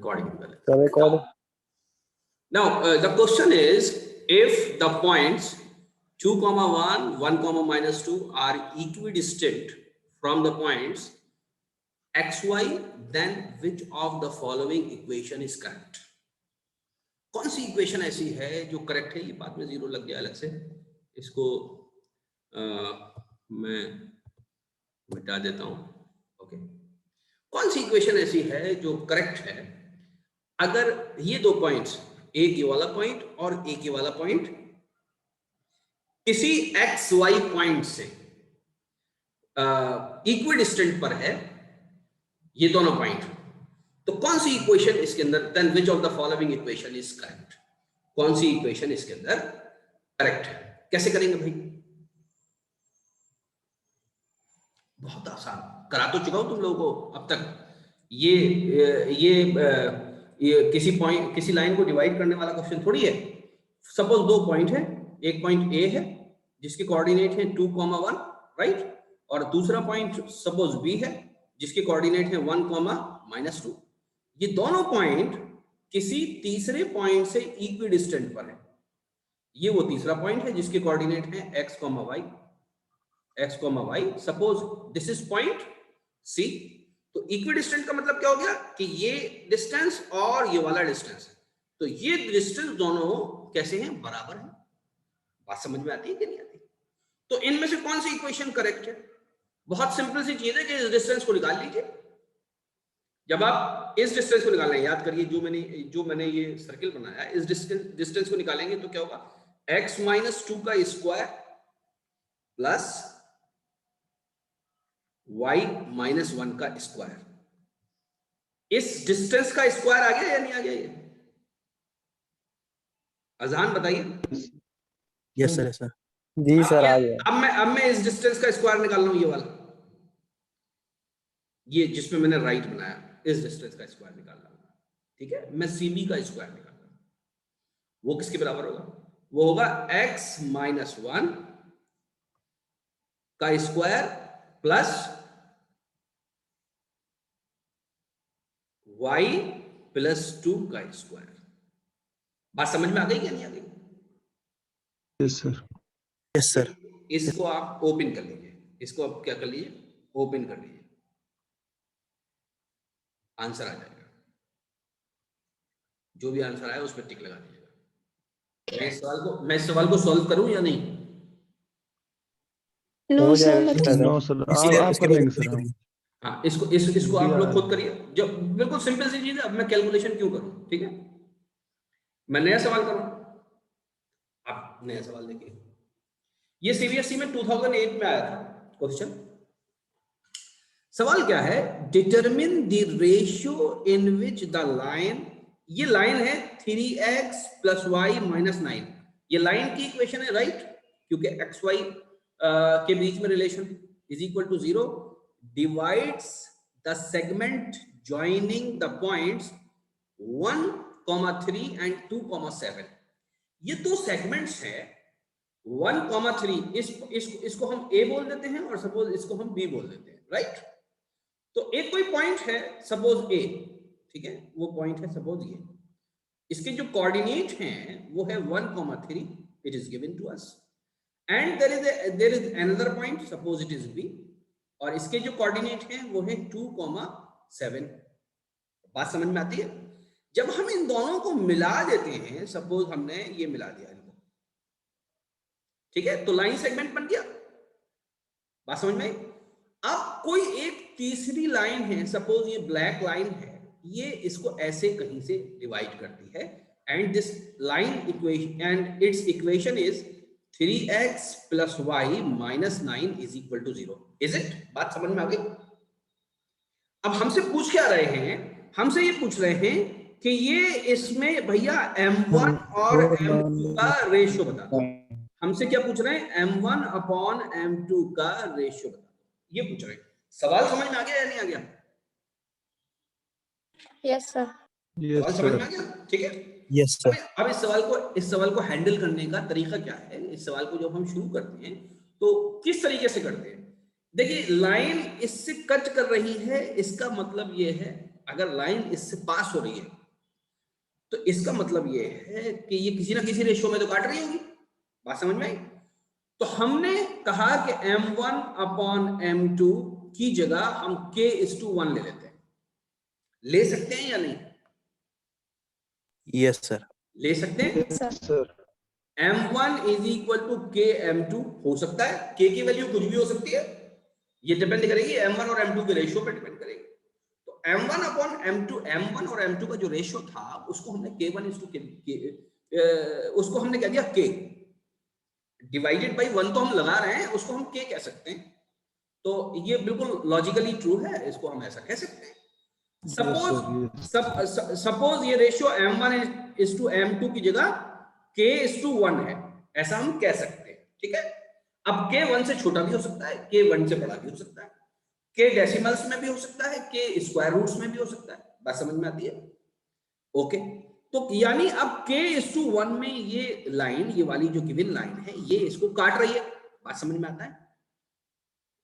recording is valid. The recording. Now the question is, if the points 2, 1, 1, minus 2 are equidistant from the points x, y, then which of the following equation is correct? कौन सी equation ऐसी है जो correct है? ये बाद में zero लग गया अलग से, इसको मैं मिटा देता हूं. ओके, कौन सी इक्वेशन ऐसी है जो करेक्ट है अगर ये दो पॉइंट्स, एक ये वाला पॉइंट और एक ये वाला पॉइंट, किसी एक्स वाई पॉइंट से इक्विडिस्टेंट पर है, ये दोनों पॉइंट, तो कौन सी इक्वेशन इसके अंदर, then which of the following equation is correct? कौन सी इक्वेशन इसके अंदर करेक्ट है? कैसे करेंगे भाई? बहुत आसान, करा तो चुका हूं तुम लोगों को अब तक. ये किसी पॉइंट, किसी लाइन को डिवाइड करने वाला क्वेश्चन थोड़ी है. सपोज दो पॉइंट है, एक पॉइंट ए है जिसके कोऑर्डिनेट है 2, 1, राइट, और दूसरा पॉइंट सपोज बी है जिसके कोऑर्डिनेट है 1, -2. ये दोनों पॉइंट किसी तीसरे पॉइंट से इक्विडिस्टेंट पर है. ये वो तीसरा पॉइंट है जिसके कोऑर्डिनेट है x, y. Suppose this is point C. तो इक्विडिस्टेंट का मतलब क्या हो गया कि ये डिस्टेंस और ये वाला डिस्टेंस, तो ये डिस्टेंस दोनों कैसे हैं? बराबर है. बात समझ में आती है कि नहीं आती? तो इनमें से कौन सी इक्वेशन करेक्ट है? बहुत सिंपल सी चीज है कि इस डिस्टेंस को निकाल लीजिए. जब आप इस डिस्टेंस को निकालना है, याद करिए जो मैंने ये सर्किल बनाया, इस डिस्टेंस को निकालेंगे तो क्या होगा? x - 2 का स्क्वायर प्लस y - 1 का स्क्वायर. इस डिस्टेंस का स्क्वायर आ गया या नहीं आ गया? ये अजहान बताइए. यस सर, सर जी सर आ गया. अब मैं इस डिस्टेंस का स्क्वायर निकाल रहा हूं, ये वाला, ये जिसमें मैंने राइट बनाया, इस डिस्टेंस का स्क्वायर निकाल रहा हूं. ठीक है, मैं CB का स्क्वायर निकाल रहा हूं. वो किसके बराबर होगा? वो होगा x - 1 का स्क्वायर प्लस y + 2 का स्क्वायर. बात समझ में आ गई क्या नहीं आ गई? Yes sir. Yes sir. इसको आप ओपन कर लीजिए, इसको आप क्या कर लीजिए? ओपन कर लीजिए, आंसर आ जाएगा. जो भी आंसर आया उस पर टिक लगा दीजिएगा. मैं इस सवाल को सॉल्व करूं या नहीं? नो सर, आप कर लेंगे सर. हाँ, इसको आप लोग खुद करिए. जो बिल्कुल सिंपल सी चीज है. अब मैं कैलकुलेशन क्यों करूं? ठीक है, मैं नया सवाल करूं. आप नया सवाल देखिए. ये CBSE में 2008 में आया था क्वेश्चन. सवाल क्या है? Determine the ratio in which the line, ये लाइन है 3x + y - 9. ये लाइन की इक्वेशन है, राइट, क्योंकि x y के बीच में relation is equal to 0, divides the segment joining the points 1, 3 and 2, 7. ये दो सेगमेंट्स हैं 1, 3. इसको हम A बोल देते हैं और सपोज इसको हम B बोल देते हैं, राइट. तो एक कोई पॉइंट है सपोज A, ठीक है, वो पॉइंट है सपोज ये. इसके जो कोऑर्डिनेट हैं वो है 1, 3. It is given to us. And there is another point, suppose it is B, और इसके जो कोऑर्डिनेट हैं वो है 2, 7. बात समझ में आती है? जब हम इन दोनों को मिला देते हैं, सपोज हमने ये मिला दिया इनको, ठीक है, तो लाइन सेगमेंट बन गया. बात समझ में आई? अब कोई एक तीसरी लाइन है, सपोज ये ब्लैक लाइन है, ये इसको ऐसे कहीं से डिवाइड करती है, and this line equation and it's equation is 3x + y - 9 = 0. Is it? बात समझ में आ गई? अब हमसे पूछ क्या रहे हैं? हमसे ये पूछ रहे हैं कि ये इसमें भैया m1 और m2 का रेशियो बता दो. हमसे क्या पूछ रहे हैं? m1/m2 का रेशियो बता दो, ये पूछ रहे हैं. सवाल समझ में आ गया या नहीं आ गया? Yes sir. सवाल समझ में आ गया? ठीक है. Yes sir. अब इस सवाल को हैंडल करने का तरीका क्या है? इस सवाल को जब हम शुरू करते हैं तो किस तरीके से करते हैं? देखिए, लाइन इससे कट कर रही है, इसका मतलब ये है अगर लाइन इससे पास हो रही है तो इसका मतलब ये है कि ये किसी ना किसी रेशियो में तो काट रही होगी। बात समझ में आई? तो हमने कहा कि m1 अपॉन m2 की जगह हम k:1 ले लेते हैं। ले सकते हैं या नहीं? Yes sir. ले सकते हैं। Sir m1 is equal to k m2 हो सकता है। k की वैल्यू कुछ भी हो सकती है, ये डिपेंड करेगी m1 और m2 के रेशियो पे डिपेंड करेगी। तो m1 अपॉन m2, m1 और m2 का जो रेशियो था उसको हमने k1:k, उसको हमने कह दिया k डिवाइडेड बाई 1 तो हम लगा रहे हैं, उसको हम k कह सकते हैं। तो ये बिल्कुल लॉजिकली ट्रू है, इसको हम ऐसा कह सकते हैं। सपोज ये रेशियो m1:m2 की जगह k:1 है, ऐसा हम कह सकते हैं। ठीक है, अब k 1 से छोटा भी हो सकता है, k 1 से बड़ा भी हो सकता है, k डेसिमल्स में भी हो सकता है, k स्क्वायर रूट्स में भी हो सकता है। बात समझ में आती है? ओके, तो यानी अब k:1 में ये लाइन, ये वाली जो गिवन लाइन है, ये इसको काट रही है। बात समझ में आता है?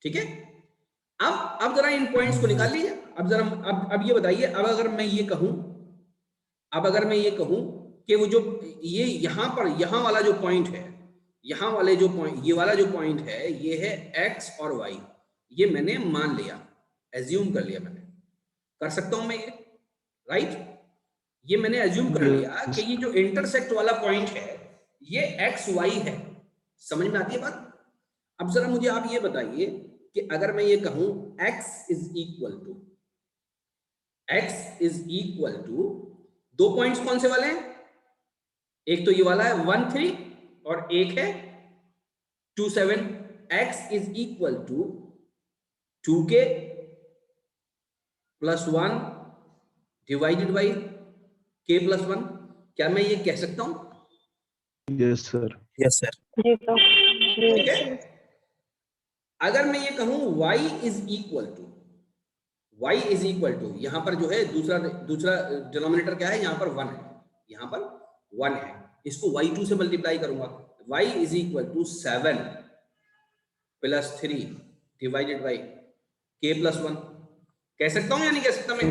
ठीक है, अब जरा इन पॉइंट्स को निकाल लीजिए। अब जरा अब ये बताइए, अब अगर मैं ये कहूं कि वो जो ये यहां पर, यहां वाला जो पॉइंट है, यहां वाले जो पॉइंट, ये वाला जो पॉइंट है, ये है x और y, ये मैंने मान लिया, एज्यूम कर लिया, मैंने कर सकता हूं मैं ये, राइट? ये मैंने एज्यूम कर लिया कि ये जो इंटरसेक्ट वाला पॉइंट है ये एक्स वाई है। समझ में आती है बात? अब जरा मुझे आप ये बताइए कि अगर मैं ये कहूं x इज इक्वल टू दो पॉइंट्स कौन से वाले हैं? एक तो ये वाला है 1 3 और एक है 2 7। x is equal to 2k plus 1 divided by k plus 1। क्या मैं ये कह सकता हूं? Yes sir. Yes sir. ठीक है, अगर मैं ये कहूं y इज इक्वल टू यहां पर जो है दूसरा डिनोमिनेटर क्या है, यहां पर 1 है, यहां पर 1 है, इसको y2 से मल्टीप्लाई करूंगा, y is equal to 7 plus 3 divided by k plus 1। कह सकता हूं या नहीं कह सकता मैं?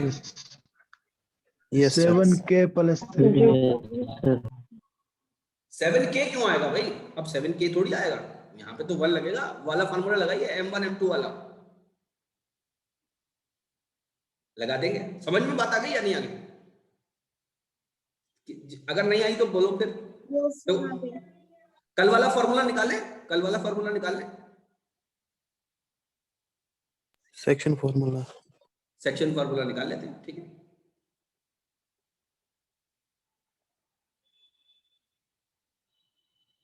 Yes sir. 7k plus 3। 7k क्यों आएगा भाई? अब 7k थोड़ी आएगा, यहाँ पे तो 1 लगेगा। वाला फार्मूला लगाइए, m1 m2 वाला लगा देंगे। समझ में बात आ गई या नहीं आ गई? अगर नहीं आई तो बोलो फिर। तो कल वाला फॉर्मूला निकालें, कल वाला फॉर्मूला निकाल लें, सेक्शन फॉर्मूला। सेक्शन फॉर्मूला निकाल लेते हैं। ठीक है,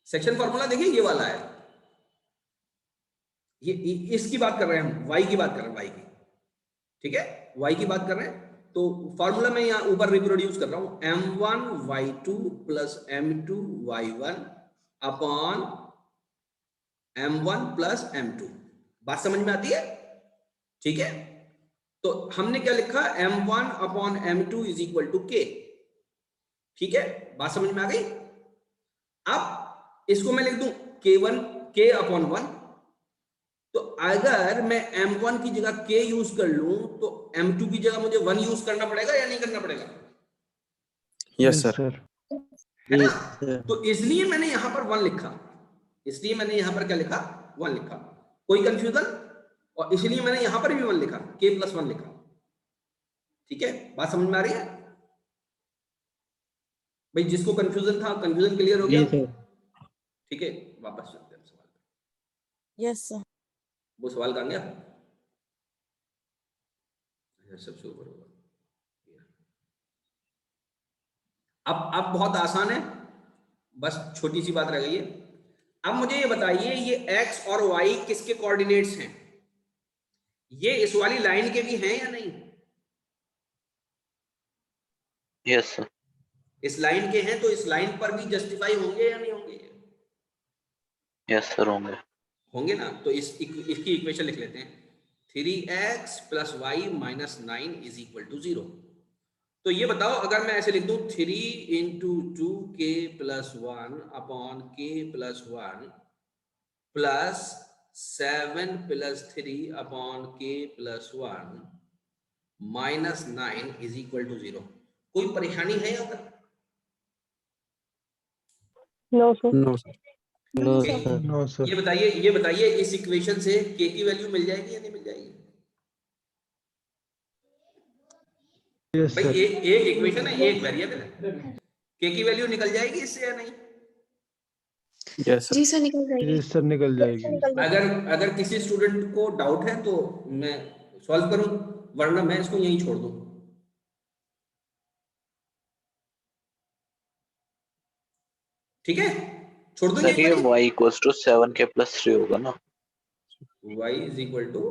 सेक्शन फॉर्मूला देखिए ये वाला है, ये इसकी बात कर रहे हैं हम, y की बात कर रहे हैं, y की। ठीक है, y की बात कर रहे हैं, तो फॉर्मूला में यहां ऊपर रिप्रोड्यूस कर रहा हूं, m1 y2 plus m2 y1 upon m1 plus m2। बात समझ में आती है? ठीक है, तो हमने क्या लिखा, m1 upon m2 is equal to k। ठीक है, बात समझ में आ गई? अब इसको मैं लिख दूं k1 k अपॉन 1। तो अगर मैं m1 की जगह k यूज कर लूं तो m2 की जगह मुझे 1 यूज करना पड़ेगा या नहीं करना पड़ेगा? Yes sir. है ना? तो इसलिए मैंने यहां पर 1 लिखा, इसलिए मैंने यहां पर क्या लिखा, 1 लिखा। कोई कंफ्यूजन? और इसलिए मैंने यहां पर भी 1 लिखा, k प्लस 1 लिखा। ठीक है, बात समझ में आ रही है भाई? जिसको कंफ्यूजन था, कंफ्यूजन क्लियर हो गया? ठीक है, वापस चलते हैं सवाल पे। Yes sir. वो सवाल कहां गया? सबसे ऊपर होगा। अब बहुत आसान है, बस छोटी सी बात रह गई है। अब मुझे ये बताइए, ये x और y किसके कोऑर्डिनेट्स हैं? ये इस वाली लाइन के भी हैं या नहीं? Yes sir. इस लाइन के हैं, तो इस लाइन पर भी जस्टिफाई होंगे या नहीं होंगे? यस सर होंगे। होंगे ना? तो इसकी इक्वेशन लिख लेते हैं, 3x plus Y minus 9 is equal to 0। तो ये बताओ, अगर मैं ऐसे लिख दूं 3 into 2k plus 1 upon k plus 1 plus 7 plus 3 upon k plus 1, -9 is equal to 0। कोई परेशानी है यहाँ पर? No sir. No sir. No Okay, sir. No sir. ये बताइए इस इक्वेशन से k की वैल्यू मिल जाएगी या नहीं मिल जाएगी? यस भाई सर। एक इक्वेशन है, एक वेरिएबल है, k की वैल्यू निकल जाएगी इससे या नहीं? Yes sir. जी सर निकल जाएगी। यस सर, निकल जाएगी। अगर किसी स्टूडेंट को डाउट है तो मैं सॉल्व करूं, वरना मैं इसको यहीं छोड़ दूं। ठीक है, छोड़ दूं सर ये ये y इक्वल्स टू 7k + 3 होगा ना? y is equal to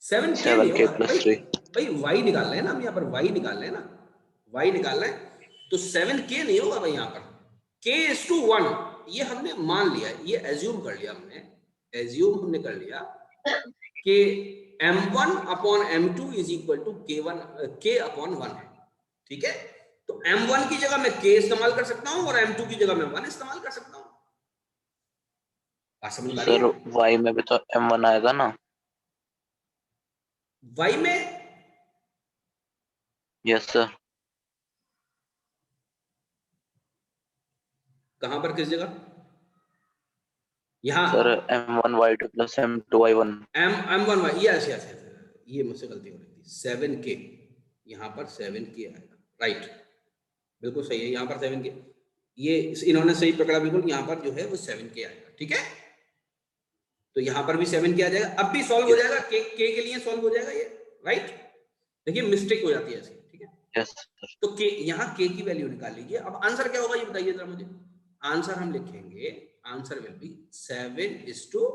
7k 7k नहीं होगा + भाई। 3। भाई y निकाल रहे हैं ना हम यहाँ पर, y निकाल रहे हैं ना, y निकाल रहे हैं, तो 7k नहीं होगा भाई यहाँ पर, k इज टू 1 ये हमने मान लिया, ये एज्यूम कर लिया हमने, एज्यूम हमने कर लिया कि m1 upon m2 is equal to k upon 1 है। ठीक है, तो m1 की जगह मैं k इस्तेमाल कर सकता हूं और m2 की जगह मैं 1 इस्तेमाल कर सकता हूं। बात समझ में आ रही सर है? y में भी तो m1 आएगा ना? y में यस सर। कहां पर, किस जगह? यहाँ sir m1 y2 + m2 y1। m1 y, yes yes, ये मुझसे गलती हो रही थी, 7k, यहाँ पर 7k आएगा, राइट, बिल्कुल सही है, यहाँ पर 7k, ये इन्होंने सही पकड़ा बिल्कुल, यहाँ पर जो है वो 7k आएगा। ठीक है, तो यहाँ पर भी 7k आ जाएगा, अब भी सॉल्व हो जाएगा, k के लिए सॉल्व हो जाएगा ये, राइट। देखिए मिस्टेक हो जाती है ऐसी। ठीक है, यस सर। तो k, यहाँ k की वैल्यू निकाल लीजिए। अब आंसर क्या होगा ये बताइए जरा मुझे। आंसर हम लिखेंगे, answer will be 3/4।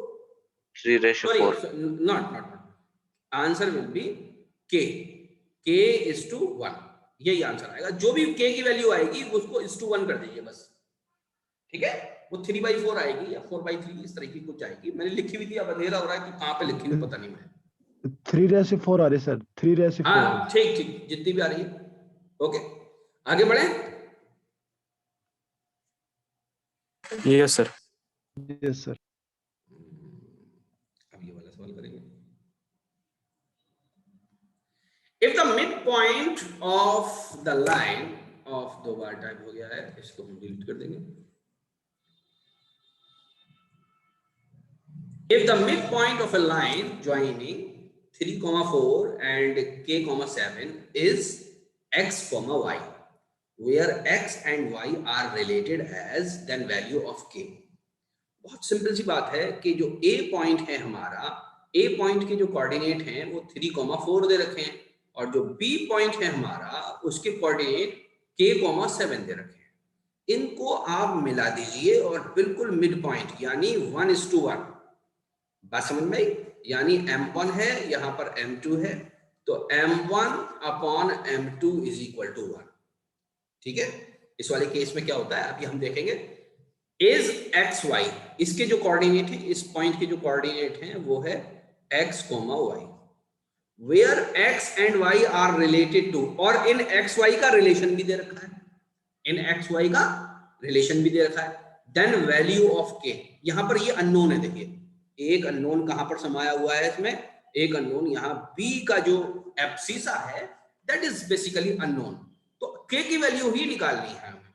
not answer will be k is to 1, यही आंसर आएगा। जो भी k की वैल्यू आएगी उसको is to 1 कर दीजिए बस। ठीक है, वो 3/4 आएगी या 4/3 इस तरह की कुछ आएगी, मैंने लिखी हुई थी, अब अंधेरा हो रहा है कि कहाँ पे लिखी हुई पता नहीं मुझे। 3/4 आ रही सर, 3/4। हाँ ठीक ठीक, जितनी भी आ रही है। ओके, आगे बढ़े। Yes sir. Yes sir. अब ये वाला सवाल करेंगे। If the midpoint of the line of, दो बार टाइप हो गया है, इसको हम डिलीट कर देंगे। If the midpoint of a line joining 3, 4 and k, 7 is x, y, where x and y are related as, then value of k। बहुत simple सी बात है कि जो a पॉइंट है हमारा, a पॉइंट के जो कोऑर्डिनेट हैं वो 3, 4 दे रखे हैं, और जो b पॉइंट है हमारा उसके कोऑर्डिनेट k, 7 दे रखे हैं। इनको आप मिला दीजिए और बिल्कुल मिड पॉइंट यानी 1:1। बात समझ में आई? यानी m1 है, यहाँ पर m2 है, तो m1 upon m2 is equal to 1। ठीक है, इस वाले केस में क्या होता है अभी हम देखेंगे। इज एक्स वाई, इसके जो कोऑर्डिनेट है, इस पॉइंट के जो कोऑर्डिनेट हैं वो है x, y, where x and y are related to, और इन x y का रिलेशन भी दे रखा है, इन x y का रिलेशन भी दे रखा है। देन वैल्यू ऑफ k, यहां पर ये अननोन है, देखिए एक अननोन कहां पर समाया हुआ है इसमें, एक अननोन यहाँ b का जो एब्सिसा है दैट इज बेसिकली अननोन, तो k की वैल्यू ही निकालनी है हमें।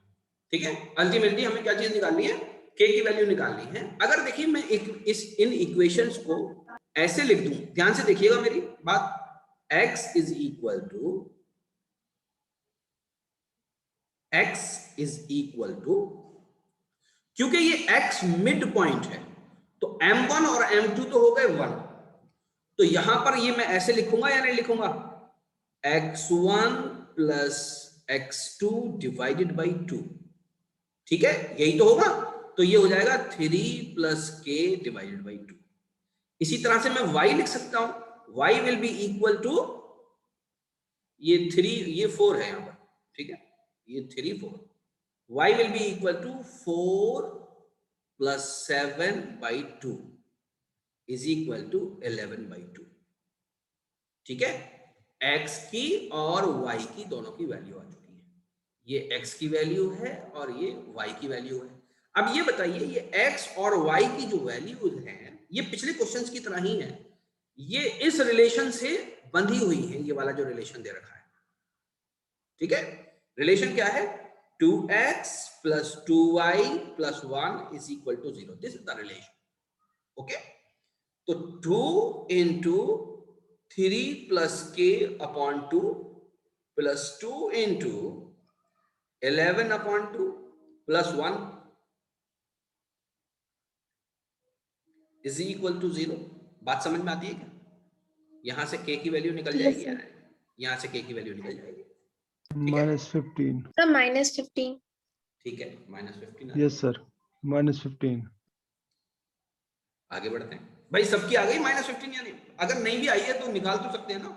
ठीक है, अल्टीमेटली हमें क्या चीज निकालनी है, k की वैल्यू निकालनी है। अगर देखिए मैं इन इक्वेशंस को ऐसे लिख दूं, ध्यान से देखिएगा मेरी बात, x इज इक्वल टू, क्योंकि ये x मिड पॉइंट है तो m1 और m2 तो हो गए 1, तो यहां पर ये मैं ऐसे लिखूंगा या नहीं लिखूंगा, x1 plus x2 divided by 2। ठीक है, यही तो होगा, तो ये हो जाएगा 3 प्लस k डिवाइडेड बाई 2। इसी तरह से मैं y लिख सकता हूं, y will be equal to, ये 3 ये 4 है यहां पर, ठीक है, ये 3 4, y will be equal to 4 plus 7/2 is equal to 11/2। ठीक है, x की और y की दोनों की वैल्यू आ चुकी है, ये x की वैल्यू है और ये y की वैल्यू है। अब ये बताइए, ये x और y की जो वैल्यूज हैं ये पिछले क्वेश्चंस की तरह ही है, ये इस रिलेशन से बंधी हुई हैं, ये वाला जो रिलेशन दे रखा है, ठीक है। रिलेशन क्या है? 2x plus 2y plus 1 is equal to 0. This is the relation. Okay. तो 2 into 3 plus k upon 2 plus 2 into 11 upon 2 plus 1 is equal to 0. बात समझ में आती है क्या? यहां से k की वैल्यू निकल Yes, जाएगी, sir. यहां से k की वैल्यू निकल जाएगी, -15. Sir, -15. ठीक है। -15 Yes, sir. -15. आगे बढ़ते हैं भाई। सबकी आ गई -15 या नहीं? अगर नहीं भी आई है तो निकाल तो सकते हैं ना?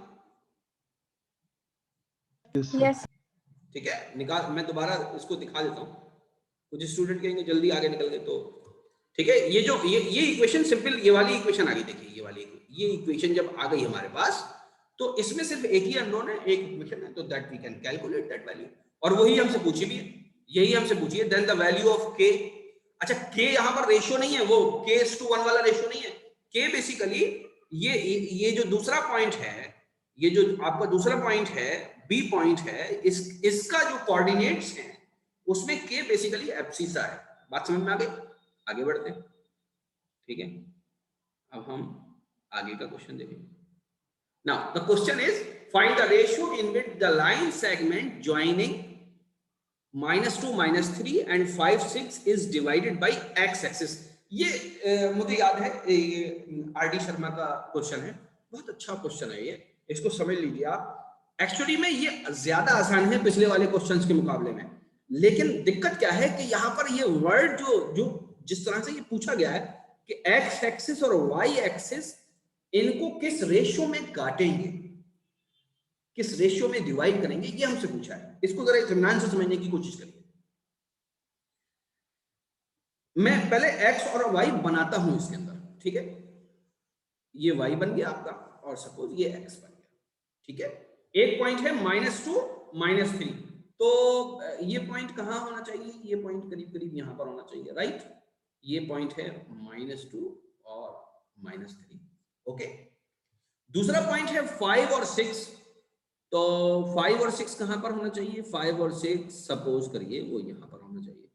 Yes, sir. Yes. ठीक है, निकाल। मैं दोबारा इसको दिखा देता हूँ, कुछ स्टूडेंट कहेंगे जल्दी आगे निकल गए तो ठीक है। ये जो ये इक्वेशन सिंपल, ये वाली इक्वेशन आ गई, देखिए ये वाली, ये इक्वेशन जब आ गई हमारे पास तो इसमें सिर्फ एक ही अननोन है, एक इक्वेशन है, तो that we can calculate that value, और वही हमसे पूछी भी है, यही हमसे पूछी है। Then the value of k। अच्छा, k यहाँ पर रेशियो नहीं है, वो k:1 वाला रेशियो नहीं है। k बेसिकली ये जो दूसरा पॉइंट है, ये जो आपका दूसरा पॉइंट है, बी पॉइंट है, इसका जो कोऑर्डिनेट्स हैं उसमें k बेसिकली एब्सिसा है। बात समझ में आ गई? आगे बढ़ते हैं, ठीक है। अब हम आगे का क्वेश्चन देखेंगे। Now the question is find the ratio in which the line segment joining -2, -3 and 5, 6 is divided by x axis। ये मुझे याद है, आर.डी. शर्मा का क्वेश्चन है, बहुत अच्छा क्वेश्चन है ये, इसको समझ लीजिए आप। एक्चुअली में ये ज्यादा आसान है पिछले वाले क्वेश्चंस के मुकाबले में, लेकिन दिक्कत क्या है कि यहाँ पर ये वर्ड जो जिस तरह से ये पूछा गया है कि x एक्सिस और y एक्सिस, इनको किस रेशियो में काटेंगे, किस रेशियो में डिवाइड करेंगे, ये हमसे पूछा है। इसको जरा ध्यान से समझने की कोशिश करिए। मैं पहले x और y बनाता हूं इसके अंदर, ठीक है। ये y बन गया आपका और सपोज ये x बन गया, ठीक है। एक पॉइंट है -2, -3, तो ये पॉइंट कहां होना चाहिए? ये पॉइंट करीब करीब यहां पर होना चाहिए, राइट। ये पॉइंट है -2 और -3, ओके। दूसरा पॉइंट है 5 और 6, तो 5 और 6 कहां पर होना चाहिए? 5 और 6 सपोज करिए वो यहां पर होना चाहिए,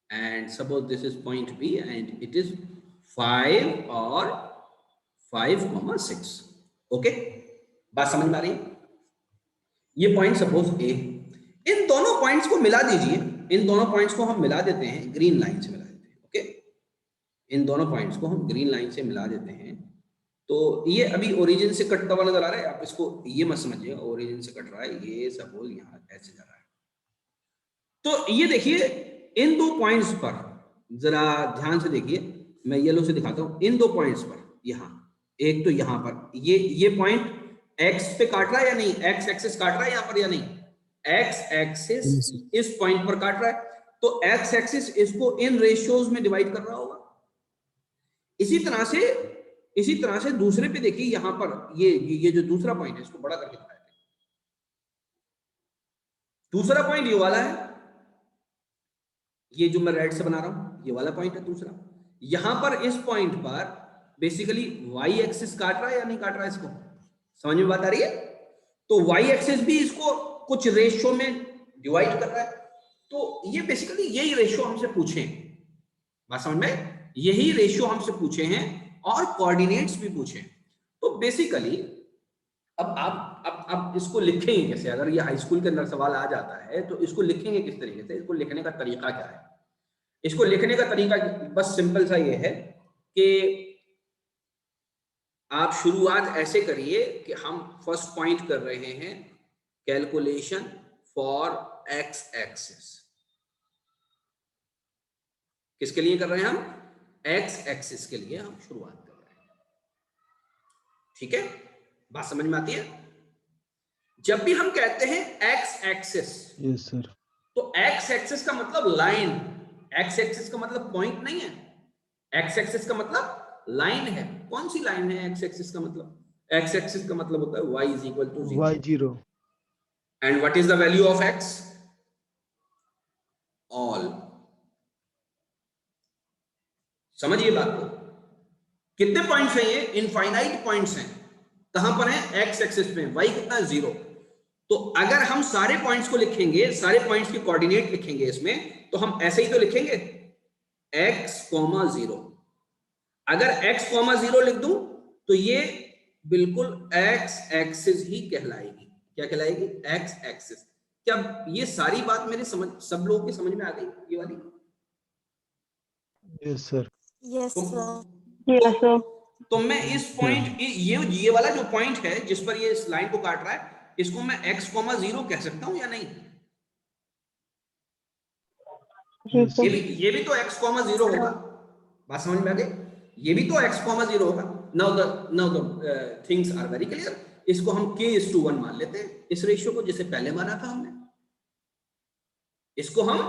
and suppose this is point B and it is 5 और 5, 6, ओके। बात समझ में आ रही है? ये पॉइंट सपोज ए, इन दोनों पॉइंट्स को मिला दीजिए, इन दोनों पॉइंट्स को हम मिला देते हैं, ग्रीन लाइन से मिला देते हैं, ओके। इन दोनों पॉइंट्स को हम ग्रीन लाइन से मिला देते हैं। तो ये अभी ओरिजिन से कटता हुआ नजर आ रहा है, आप इसको ये मत समझिए ओरिजिन से कट रहा है, ये सपोज यहाँ ऐसे जा रहा है। तो ये देखिए इन दो पॉइंट्स पर जरा ध्यान से देखिए, मैं येलो से दिखाता हूं। इन दो पॉइंट्स पर, यहाँ एक तो यहाँ पर ये पॉइंट x पे काट रहा है या नहीं? x एक्सिस काट रहा है यहाँ पर या नहीं? x एक्सिस इस पॉइंट पर काट रहा है, तो x एक्सिस इसको इन रेशियोज में डिवाइड कर रहा होगा। इसी तरह से दूसरे पे देखिए, यहां पर ये जो दूसरा पॉइंट है, इसको बड़ा करके दिखाया है। दूसरा पॉइंट ये वाला है, ये जो मैं रेड से बना रहा हूं, ये वाला पॉइंट है दूसरा। यहां पर इस पॉइंट पर बेसिकली y एक्सिस काट रहा है या नहीं काट रहा है? इसको समझ में बात आ रही है? तो y एक्सिस भी इसको कुछ रेशियो में डिवाइड कर रहा है, तो ये बेसिकली यही रेशियो हमसे पूछे हैं। बात समझ में? यही रेशियो हमसे पूछे हैं और कोऑर्डिनेट्स भी पूछे। तो बेसिकली अब आप इसको लिखेंगे कैसे? अगर ये हाई स्कूल के अंदर सवाल आ जाता है तो इसको लिखेंगे किस तरीके से? इसको लिखने का तरीका क्या है? इसको लिखने का तरीका बस सिंपल सा ये है कि आप शुरुआत ऐसे करिए कि हम फर्स्ट पॉइंट कर रहे हैं कैलकुलेशन फॉर एक्स एक्सिस। किसके लिए कर रहे हैं हम? एक्स एक्सिस के लिए हम शुरुआत कर रहे हैं, ठीक है। बात समझ में आती है? जब भी हम कहते हैं एक्स एक्सिस, यस सर, तो एक्स एक्सिस का मतलब लाइन, एक्स एक्सिस का मतलब पॉइंट नहीं है, एक्स एक्सिस का मतलब लाइन है। कौन सी लाइन है एक्स एक्सिस का मतलब? एक्स एक्सिस का मतलब होता है y is equal to 0। y0 and what is the value of x? All. समझिए बात को। कितने पॉइंट्स हैं ये? इनफाइनाइट पॉइंट्स हैं, कहां पर है? एक्स एक्सिस पे। y कितना है? 0। तो अगर हम सारे पॉइंट्स को लिखेंगे, सारे पॉइंट्स के कोऑर्डिनेट लिखेंगे इसमें, तो हम ऐसे ही तो लिखेंगे x, 0। अगर x, 0 लिख दूं तो ये बिल्कुल x एक्सिस ही कहलाएगी। क्या कहलाएगी? x axis. क्या ये सारी बात मेरे समझ, सब लोगों की समझ में आ गई ये वाली? Yes, sir. Yes, तो, sir. Yes, sir. तो मैं इस पॉइंट, ये वाला जो पॉइंट है जिस पर ये इस लाइन को काट रहा है, इसको मैं x, 0 कह सकता हूं या नहीं? Yes, ये भी तो x, 0 होगा। बात समझ में आ गई? ये भी तो x, 0 होगा। Now the things are very clear. इसको हम k:1 मान लेते हैं, इस रेशियो को जिसे पहले माना था हमने, इसको हम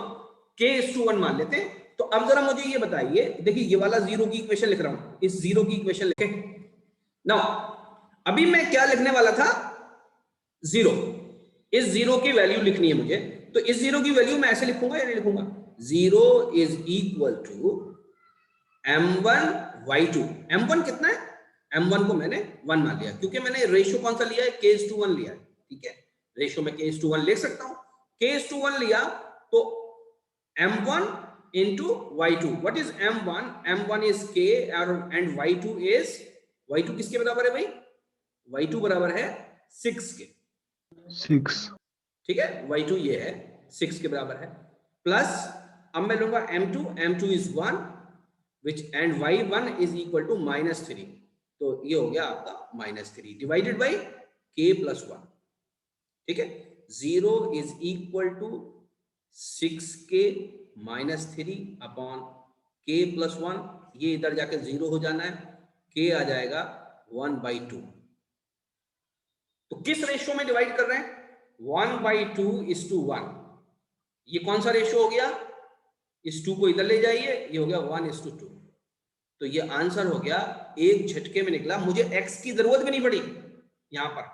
k:1 मान लेते हैं। तो अब जरा मुझे ये बताइए, देखिए ये वाला जीरो की इक्वेशन लिख रहा हूं, इस जीरो की इक्वेशन लिखे। नाउ अभी मैं क्या लिखने वाला था? 0। इस जीरो की वैल्यू लिखनी है मुझे, तो इस जीरो की वैल्यू मैं ऐसे लिखूंगा या नहीं लिखूंगा? 0 is equal to m1/2। m1 कितना है? m1 को मैंने 1 मान लिया, क्योंकि मैंने रेशियो कौन सा लिया है? k:1 लिया है। ठीक है, रेशियो में k:1 लिख सकता हूं। k:1 लिया तो m1 into y2। what is m1? m1 is k and y2 is, y2 किसके बराबर है भाई? y2 बराबर है 6 के। 6. ठीक है, y2 ये है 6 के बराबर है, प्लस अब मैं लूंगा m2, m2 is 1 which and y1 is equal to -3। तो ये हो गया आपका -3 डिवाइडेड बाई k + 1। ठीक है, 0 is equal to 6k -3 upon k + 1। ये इधर जाके 0 हो जाना है, k आ जाएगा 1/2। तो किस रेशियो में डिवाइड कर रहे हैं? 1/2:1। ये कौन सा रेशियो हो गया? इस 2 को इधर ले जाइए, ये हो गया 1:2। तो ये आंसर हो गया, एक झटके में निकला। मुझे x की जरूरत भी नहीं पड़ी। यहां पर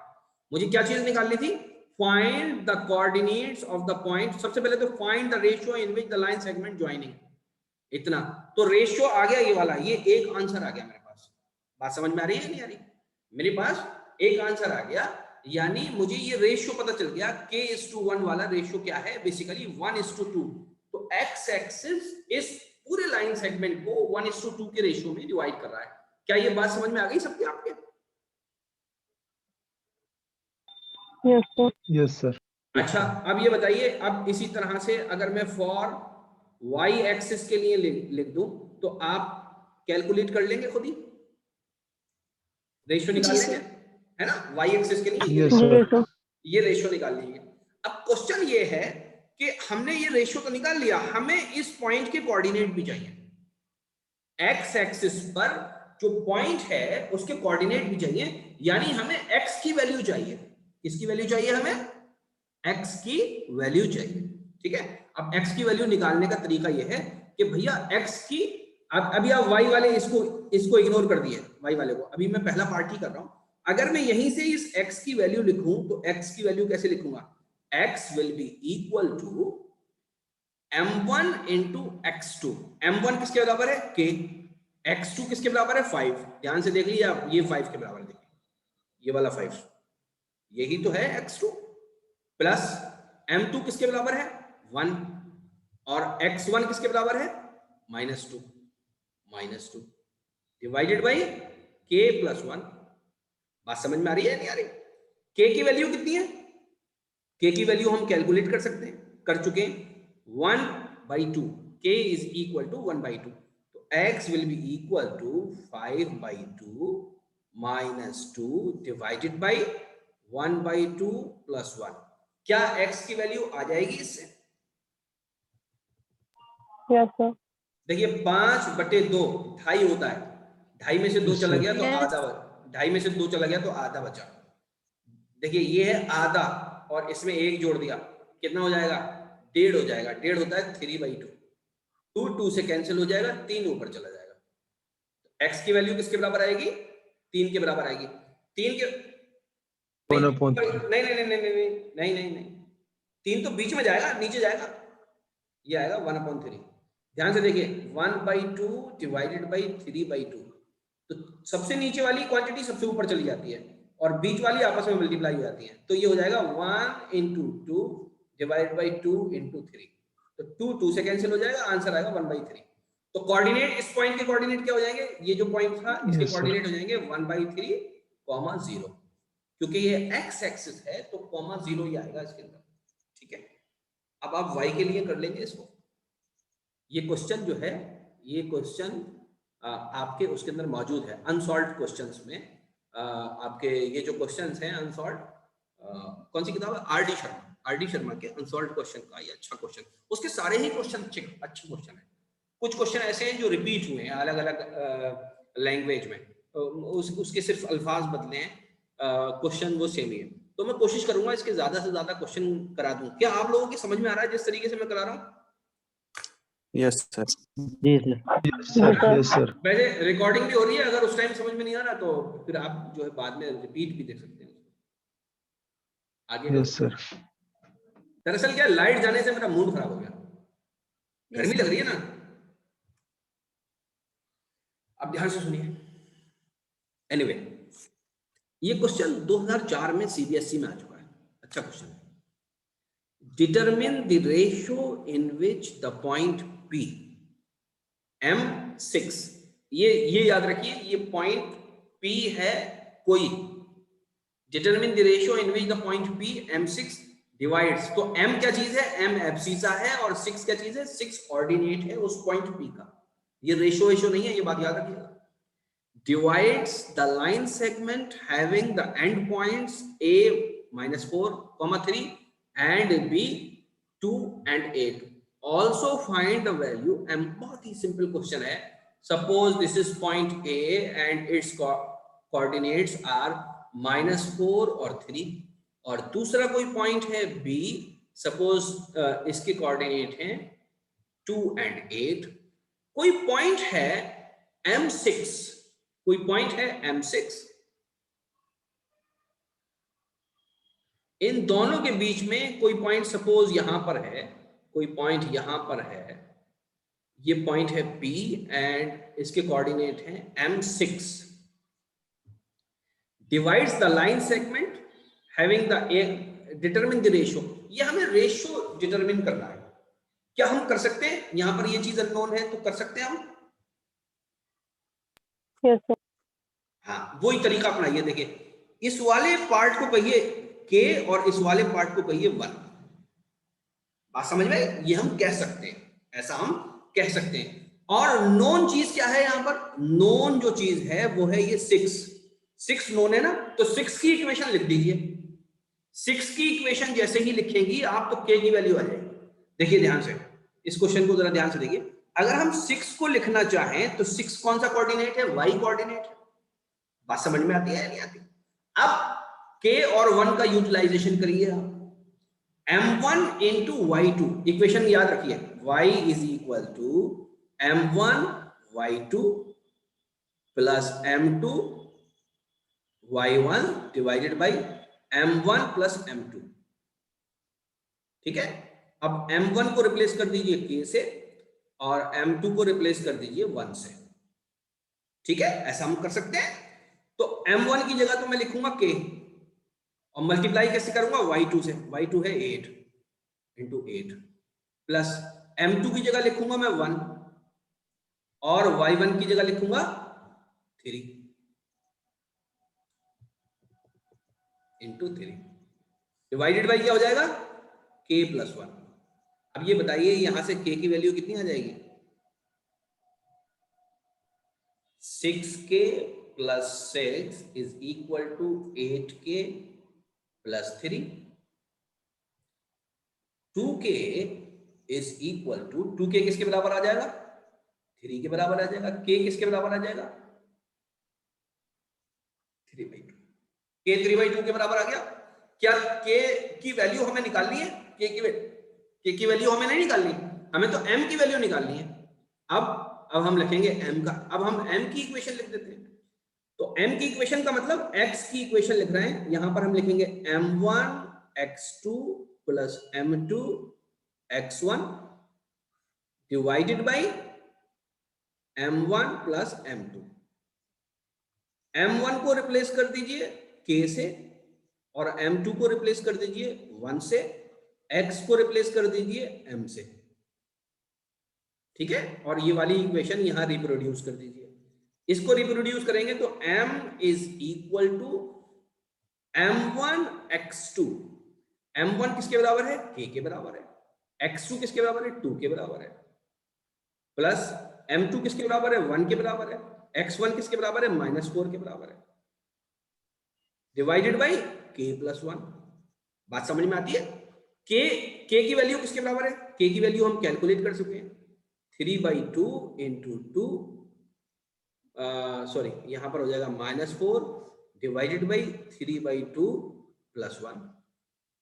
मुझे क्या चीज निकालनी थी? Find the coordinates of the point. सबसे पहले तो find the ratio in which the line segment joining. इतना तो रेशियो आ गया ये वाला, ये एक आंसर आ गया मेरे पास। बात समझ में आ रही है नहीं आ रही? मेरे पास एक आंसर आ गया, यानी मुझे ये रेशियो पता चल गया। k:1 वाला रेशियो क्या है? बेसिकली 1:2। तो x एक्सिस इस पूरे लाइन सेगमेंट को 1:2 के रेशियो में डिवाइड कर रहा है। क्या ये बात समझ में आ गई सबकी आपके? Yes, sir. Yes, sir. अच्छा, अब ये बताइए, अब इसी तरह से अगर मैं फॉर y एक्सिस के लिए लिख दूं तो आप कैलकुलेट कर लेंगे खुद ही, रेशियो निकाल जी, लेंगे, सर। है ना? y एक्सिस के लिए Yes, Yes, sir. sir. ये रेशियो निकाल लेंगे। अब क्वेश्चन ये है कि हमने ये रेशियो तो निकाल लिया, हमें इस पॉइंट के कोऑर्डिनेट भी चाहिए। x एक्सिस पर जो पॉइंट है उसके कोऑर्डिनेट भी चाहिए, यानी हमें x की वैल्यू चाहिए। किसकी वैल्यू चाहिए? हमें x की वैल्यू चाहिए। ठीक है, अब x की वैल्यू निकालने का तरीका यह है कि भैया x की, अभी आप y वाले इसको इग्नोर कर दिए, y वाले को, अभी मैं पहला पार्ट ही कर रहा हूं। अगर मैं यहीं से इस x की वैल्यू लिखूं तो x की वैल्यू कैसे लिखूंगा? x will be equal to m1 into x2। m1 किसके बराबर है? k। x2 किसके बराबर है? 5। ध्यान से देख लीजिए आप, ये 5 के बराबर देखिए, ये वाला 5, यही तो है x2। प्लस m2 किसके बराबर है? 1। और x1 किसके बराबर है? -2 डिवाइडेड बाई k + 1। बात समझ में आ रही है नहीं आ रही? k की वैल्यू कितनी है? k की वैल्यू हम कैलकुलेट कर सकते हैं, कर चुके हैं, 1/2। k is equal to 1/2। तो x will be equal to 5/2 -2 divided by 1/2 + 1। क्या x की वैल्यू आ जाएगी इससे? Yes, sir. देखिए 5/2 2.5 होता है, 2.5 में से 2 Yes, चला sir. गया तो Yes. आधा, 2.5 में से 2 चला गया तो आधा बचा। देखिए ये है आधा, और इसमें 1 जोड़ दिया, कितना हो जाएगा? 1.5 हो जाएगा। 1.5 होता है 3/2। 2 से कैंसिल हो जाएगा, 3 ऊपर चला जाएगा। तो x की वैल्यू किसके बराबर आएगी? 3 के बराबर आएगी। 3 के 1/3. नहीं नहीं नहीं नहीं नहीं नहीं नहीं नहीं, 3 तो बीच में जाएगा, नीचे जाएगा, ये आएगा 1/3। ध्यान से देखिए, 1/2 डिवाइडेड बाई 3/2। तो सबसे नीचे वाली क्वांटिटी सबसे ऊपर चली जाती है, और बीच वाली आपस में मल्टीप्लाई हो जाती हैं, तो ये हो जाएगा 1 into 2 डिवाइड बाई 2 into 3, तो 2 से कैंसिल हो जाएगा, आंसर आएगा 1/3। तो कोऑर्डिनेट, इस पॉइंट के कोऑर्डिनेट क्या हो जाएंगे, ये जो पॉइंट था इसके Yes, sir. कोऑर्डिनेट हो जाएंगे 1/3, 0, क्योंकि ये x एक्सिस है तो कॉमा 0 ही आएगा इसके अंदर। ठीक है, अब आप y के लिए कर लेंगे इसको। ये क्वेश्चन जो है, ये क्वेश्चन आपके उसके अंदर मौजूद है अनसॉल्व्ड क्वेश्चंस में। आपके ये जो क्वेश्चंस हैं अनसॉल्व्ड, कौन सी किताब है, आर डी शर्मा के अनसॉल्व्ड क्वेश्चन का ये अच्छा क्वेश्चन, उसके सारे ही क्वेश्चन अच्छे क्वेश्चन है। कुछ क्वेश्चन ऐसे हैं जो रिपीट हुए हैं अलग अलग लैंग्वेज में, उसके सिर्फ अल्फाज बदले हैं, क्वेश्चन वो सेम ही है। तो मैं कोशिश करूंगा इसके ज्यादा से ज्यादा क्वेश्चन करा दूं। क्या आप लोगों की समझ में आ रहा है जिस तरीके से मैं करा रहा हूँ? Yes sir. Yes, sir. Yes, sir. वैसे रिकॉर्डिंग भी हो रही है, अगर उस टाइम समझ में नहीं आ रहा तो फिर आप जो है बाद में रिपीट भी देख सकते हैं आगे। Yes, sir. दरअसल क्या, लाइट जाने से मेरा मूड खराब हो गया, गर्मी लग रही है ना। अब ध्यान से सुनिए। एनीवे, ये क्वेश्चन 2004 में सीबीएसई में आ चुका है, अच्छा क्वेश्चन है। Determine the ratio in which the point P M6, ये याद रखिए, ये पॉइंट P है कोई। Determine the ratio in which the point P M6 divides, तो M क्या चीज है, M एब्सिसा है, और 6 क्या चीज है, 6 ऑर्डिनेट है उस पॉइंट P का। ये रेशियो नहीं है, ये बात याद रखिएगा। Divides the line segment having the end points A -4, 3 and B 2 and 8. Also find the value M। बहुत ही सिंपल क्वेश्चन है। Suppose this is point A and its coordinates are -4 और 3, और दूसरा कोई पॉइंट है B, सपोज इसके coordinate हैं 2 and 8। कोई पॉइंट है M6, कोई पॉइंट है M6, इन दोनों के बीच में कोई पॉइंट सपोज यहां पर है, कोई पॉइंट यहां पर है, ये पॉइंट है P एंड इसके कोऑर्डिनेट हैं M6। Divides the line segment having the determine the ratio, ये हमें रेशियो डिटरमिन करना है। क्या हम कर सकते हैं, यहां पर ये चीज अननोन है तो कर सकते हैं हम? Yes, sir. हाँ, वही तरीका अपनाइए। देखिए, इस वाले पार्ट को कहिए K और इस वाले पार्ट को कहिए 1। बात समझ में? ये हम कह सकते हैं, ऐसा हम कह सकते हैं। और नोन चीज क्या है यहां पर, नोन जो चीज है वो है ये 6 नोन है ना, तो 6 की इक्वेशन लिख दीजिए। 6 की इक्वेशन जैसे ही लिखेंगी आप, तो K की वैल्यू आ जाएगी। देखिए ध्यान से, इस क्वेश्चन को जरा ध्यान से देखिए। अगर हम 6 को लिखना चाहें तो 6 कौन सा कोऑर्डिनेट है, Y कोऑर्डिनेट है। बात समझ में आती है या नहीं आती? अब K और 1 का यूटिलाइजेशन करिए आप। M1 into Y2, इक्वेशन याद रखिए, Y is equal to M1 Y2 plus M2 Y1 divided by M1 plus M2। ठीक है, अब M1 को रिप्लेस कर दीजिए K से और M2 को रिप्लेस कर दीजिए 1 से। ठीक है, ऐसा हम कर सकते हैं। तो M1 की जगह तो मैं लिखूंगा K और मल्टीप्लाई कैसे करूंगा, Y2 से। Y2 है 8 into 8 प्लस M2 की जगह लिखूंगा मैं 1 और Y1 की जगह लिखूंगा 3 into 3 डिवाइडेड बाई क्या हो जाएगा, K plus 1। अब ये बताइए यहां से K की वैल्यू कितनी आ जाएगी, 6K plus 6 is equal to 8K plus 3। 2K is equal to 2K किसके बराबर आ जाएगा, 3 के बराबर आ जाएगा। K किसके बराबर आ जाएगा, 3/2। K 3/2 के बराबर आ गया। क्या K की वैल्यू हमें निकालनी है, K की वैल्यू हमें नहीं निकालनी, हमें तो M की वैल्यू निकालनी है। अब हम लिखेंगे M का, अब हम M की इक्वेशन लिख देते हैं। तो M की इक्वेशन का मतलब X की इक्वेशन लिख रहे हैं, यहां पर हम लिखेंगे M1 X2 plus M2 X1 divided by M1 plus M2। M1 को रिप्लेस कर दीजिए k से, और m2 को रिप्लेस कर दीजिए 1 से, x को रिप्लेस कर दीजिए m से, ठीक है। और ये वाली इक्वेशन यहां रिप्रोड्यूस कर दीजिए। इसको रिप्रोड्यूस करेंगे तो m is equal to m1 x2। m1 किसके बराबर है? k के बराबर है। x2 किसके बराबर है? 2 के बराबर है। प्लस m2 किसके बराबर है? 1 के बराबर है। x1 किसके बराबर है? -4 के बराबर है, डिवाइडेड बाई k प्लस 1। बात समझ में आती है? k की वैल्यू किसके बराबर है? k की वैल्यू हम कैलकुलेट कर चुके हैं, 3/2 इंटू 2, सॉरी यहां पर हो जाएगा -4 डिवाइडेड बाई 3/2 प्लस 1।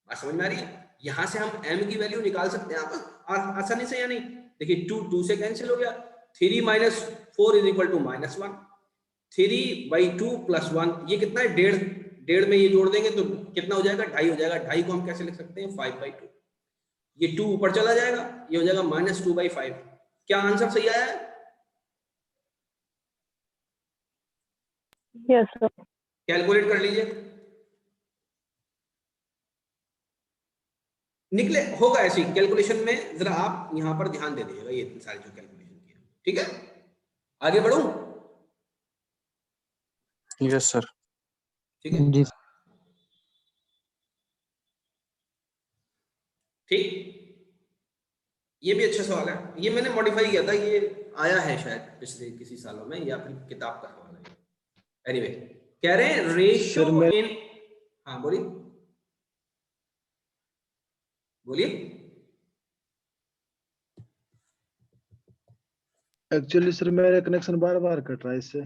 बात समझ में आ रही है? यहां से हम m की वैल्यू निकाल सकते हैं आप आसानी से या नहीं? देखिए 2 से कैंसिल हो गया, 3 - 4 इज इक्वल टू -1, 3/2 प्लस 1, ये कितना है? 1.5 में ये जोड़ देंगे तो कितना हो जाएगा? 2.5 हो जाएगा। 2.5 को हम कैसे लिख सकते हैं? 5/2। ये 2 ऊपर चला जाएगा, ये हो जाएगा -2/5। क्या आंसर सही आया है? Yes, sir. कैलकुलेट कर लीजिए, निकले होगा ऐसी कैलकुलेशन में। जरा आप यहां पर ध्यान दे दीजिएगा, ये इतनी सारी जो कैलकुलेशन की है, ठीक है। आगे बढ़ूं? Yes, sir. ठीक है, जी ठीक। ये भी अच्छा सवाल है, ये मैंने मॉडिफाई किया था, ये आया है शायद पिछले किसी सालों में, या फिर किताब का सवाल है। एनीवे, कह रहे हैं रेशियो सर मैं इन, हाँ बोलिए बोलिए। एक्चुअली सर मेरा कनेक्शन बार बार कट रहा है, इससे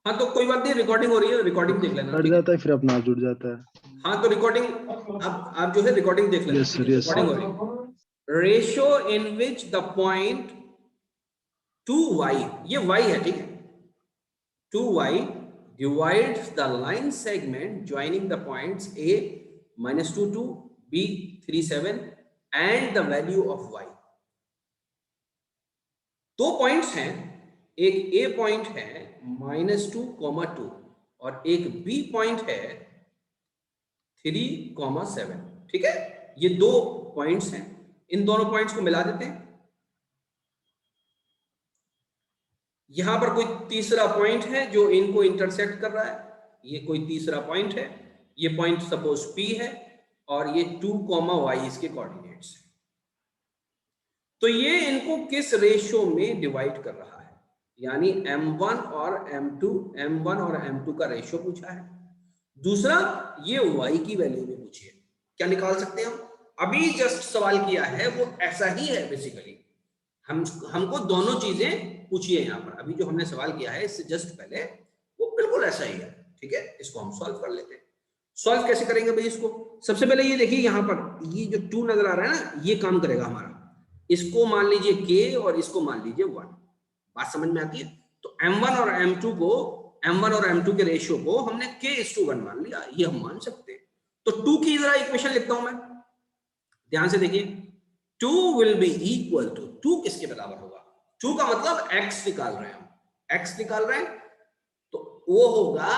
हाँ तो कोई बात नहीं, रिकॉर्डिंग हो रही है, रिकॉर्डिंग देख लेना, कट ठीक है। जाता है फिर अपना आप जुड़ जाता है। हाँ तो रिकॉर्डिंग, अब आप जो है रिकॉर्डिंग देख लेना, यस ठीक सर, है, यस रिकॉर्डिंग हो रही है। Ratio in which the point 2y, ये y है, ठीक है, 2y divides the line segment joining the points a -22, b 37 and the value of y। दो पॉइंट्स हैं, एक a पॉइंट है -2, और एक b पॉइंट है 3, 7, ठीक है। ये दो पॉइंट्स हैं, इन दोनों पॉइंट्स को मिला देते हैं। यहां पर कोई तीसरा पॉइंट है जो इनको इंटरसेक्ट कर रहा है, ये कोई तीसरा पॉइंट है, ये पॉइंट सपोज P है, और ये 2, y इसके कोऑर्डिनेट्स है। तो ये इनको किस रेशियो में डिवाइड कर रहा है, यानी m1 और m2 का रेशियो पूछा है। दूसरा ये y की वैल्यू में पूछी है। क्या निकाल सकते हैं हम? अभी जस्ट सवाल किया है वो ऐसा ही है बेसिकली, हमको दोनों चीजें पूछिए यहाँ पर। अभी जो हमने सवाल किया है इससे जस्ट पहले वो बिल्कुल ऐसा ही है, ठीक है। इसको हम सॉल्व कर लेते हैं। सॉल्व कैसे करेंगे भाई इसको? सबसे पहले ये देखिए, यहाँ पर ये जो 2 नजर आ रहा है ना, ये काम करेगा हमारा। इसको मान लीजिए k और इसको मान लीजिए 1। बात समझ में आती है? तो m1 और m2 के रेशियो को हमने k:1 मान लिया, ये हम मान सकते हैं। तो 2 की जरा इक्वेशन लिखता हूं मैं, ध्यान से देखिए। 2 विल बी इक्वल टू, 2 किसके बराबर होगा? 2 का मतलब x निकाल रहे हैं हम, x निकाल रहे हैं, तो वो होगा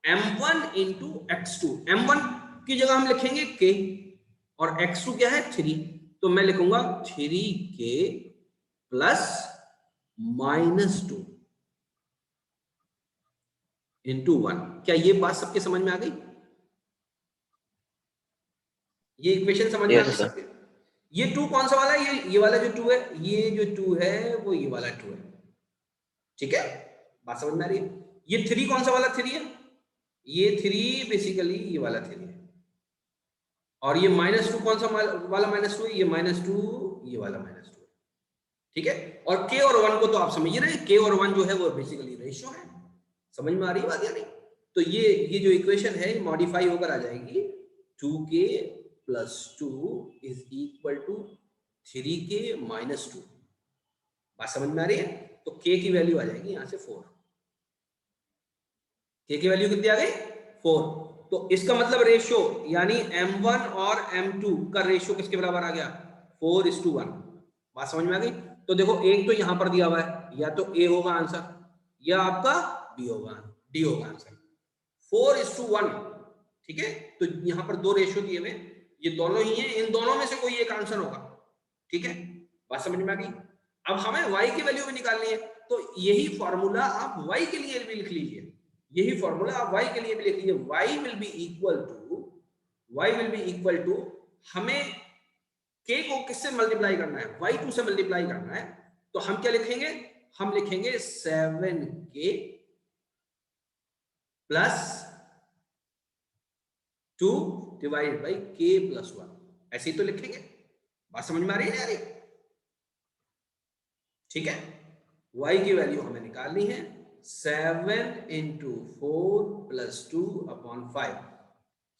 m1 इंटू x2। m1 की जगह हम लिखेंगे k, और x2 क्या है? 3, तो मैं लिखूंगा 3k प्लस -2 इंटू 1। क्या ये बात सबके समझ में आ गई? ये इक्वेशन समझ में आ Yes, गई sir. सबके? ये 2 कौन सा वाला है? ये वाला जो 2 है, ये जो 2 है वो ये वाला 2 है, ठीक है। बात समझ में आ रही है? ये 3 कौन सा वाला 3 है? ये 3 बेसिकली ये वाला 3 है। और ये -2 कौन सा वाला -2 है? ये -2 ये वाला -2 है, ठीक है। और k और 1 को तो आप समझ रहे हैं, k और 1 जो है वो बेसिकली रेशियो है। समझ में आ रही है बात या नहीं? तो ये जो इक्वेशन है मॉडिफाई होकर आ जाएगी, 2k plus 2 is equal to 3k minus 2। बात समझ में आ रही है? तो k की वैल्यू आ जाएगी यहां से 4। k की वैल्यू कितनी आ गई? 4। तो इसका मतलब रेशियो, यानी m1 और m2 का रेशियो किसके बराबर आ गया? 4:1। बात समझ में आ गई? तो देखो एक तो यहां पर दिया हुआ है, या तो a होगा आंसर, या आपका b होगा, d होगा आंसर। 4:1, ठीक है। तो यहाँ पर 2 रेशियो दिए हुए, ये दोनों ही हैं, इन दोनों में से कोई एक आंसर होगा, ठीक है। बात समझ में आ गई। अब हमें y की वैल्यू भी निकालनी है, तो यही फॉर्मूला आप y के लिए भी लिख लीजिए, यही फॉर्मूला आप y के लिए भी लिख लीजिए। y will be equal to हमें k को किससे मल्टीप्लाई करना है, y2 से मल्टीप्लाई करना है, तो हम क्या लिखेंगे, हम लिखेंगे 7k plus 2 divide by k plus 1, ऐसे ही तो लिखेंगे। बात समझ में आ रही है यार, ठीक है। y की वैल्यू हमें निकालनी है 7 इंटू 4 प्लस 2/5,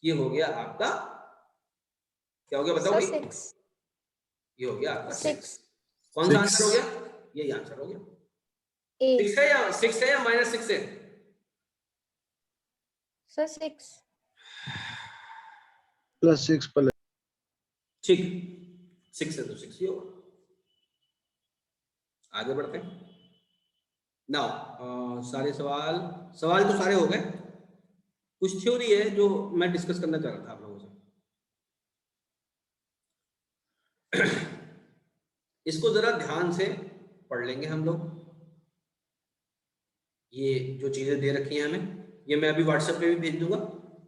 ये हो गया आपका, क्या हो गया बताओ, 6 ये हो गया आपका 6 कौन सा आंसर हो गया, यही आंसर हो गया। 6 है या -6 है, सर 6 +6 प्लस ठीक, 6 है तो 6 ही होगा। आगे बढ़ते हैं। नाउ सारे सवाल तो सारे हो गए, कुछ थ्योरी है जो मैं डिस्कस करना चाह रहा था आप लोगों से। इसको जरा ध्यान से पढ़ लेंगे हम लोग। ये जो चीजें दे रखी हैं हमें, ये मैं अभी व्हाट्सएप पे भी भेज दूंगा।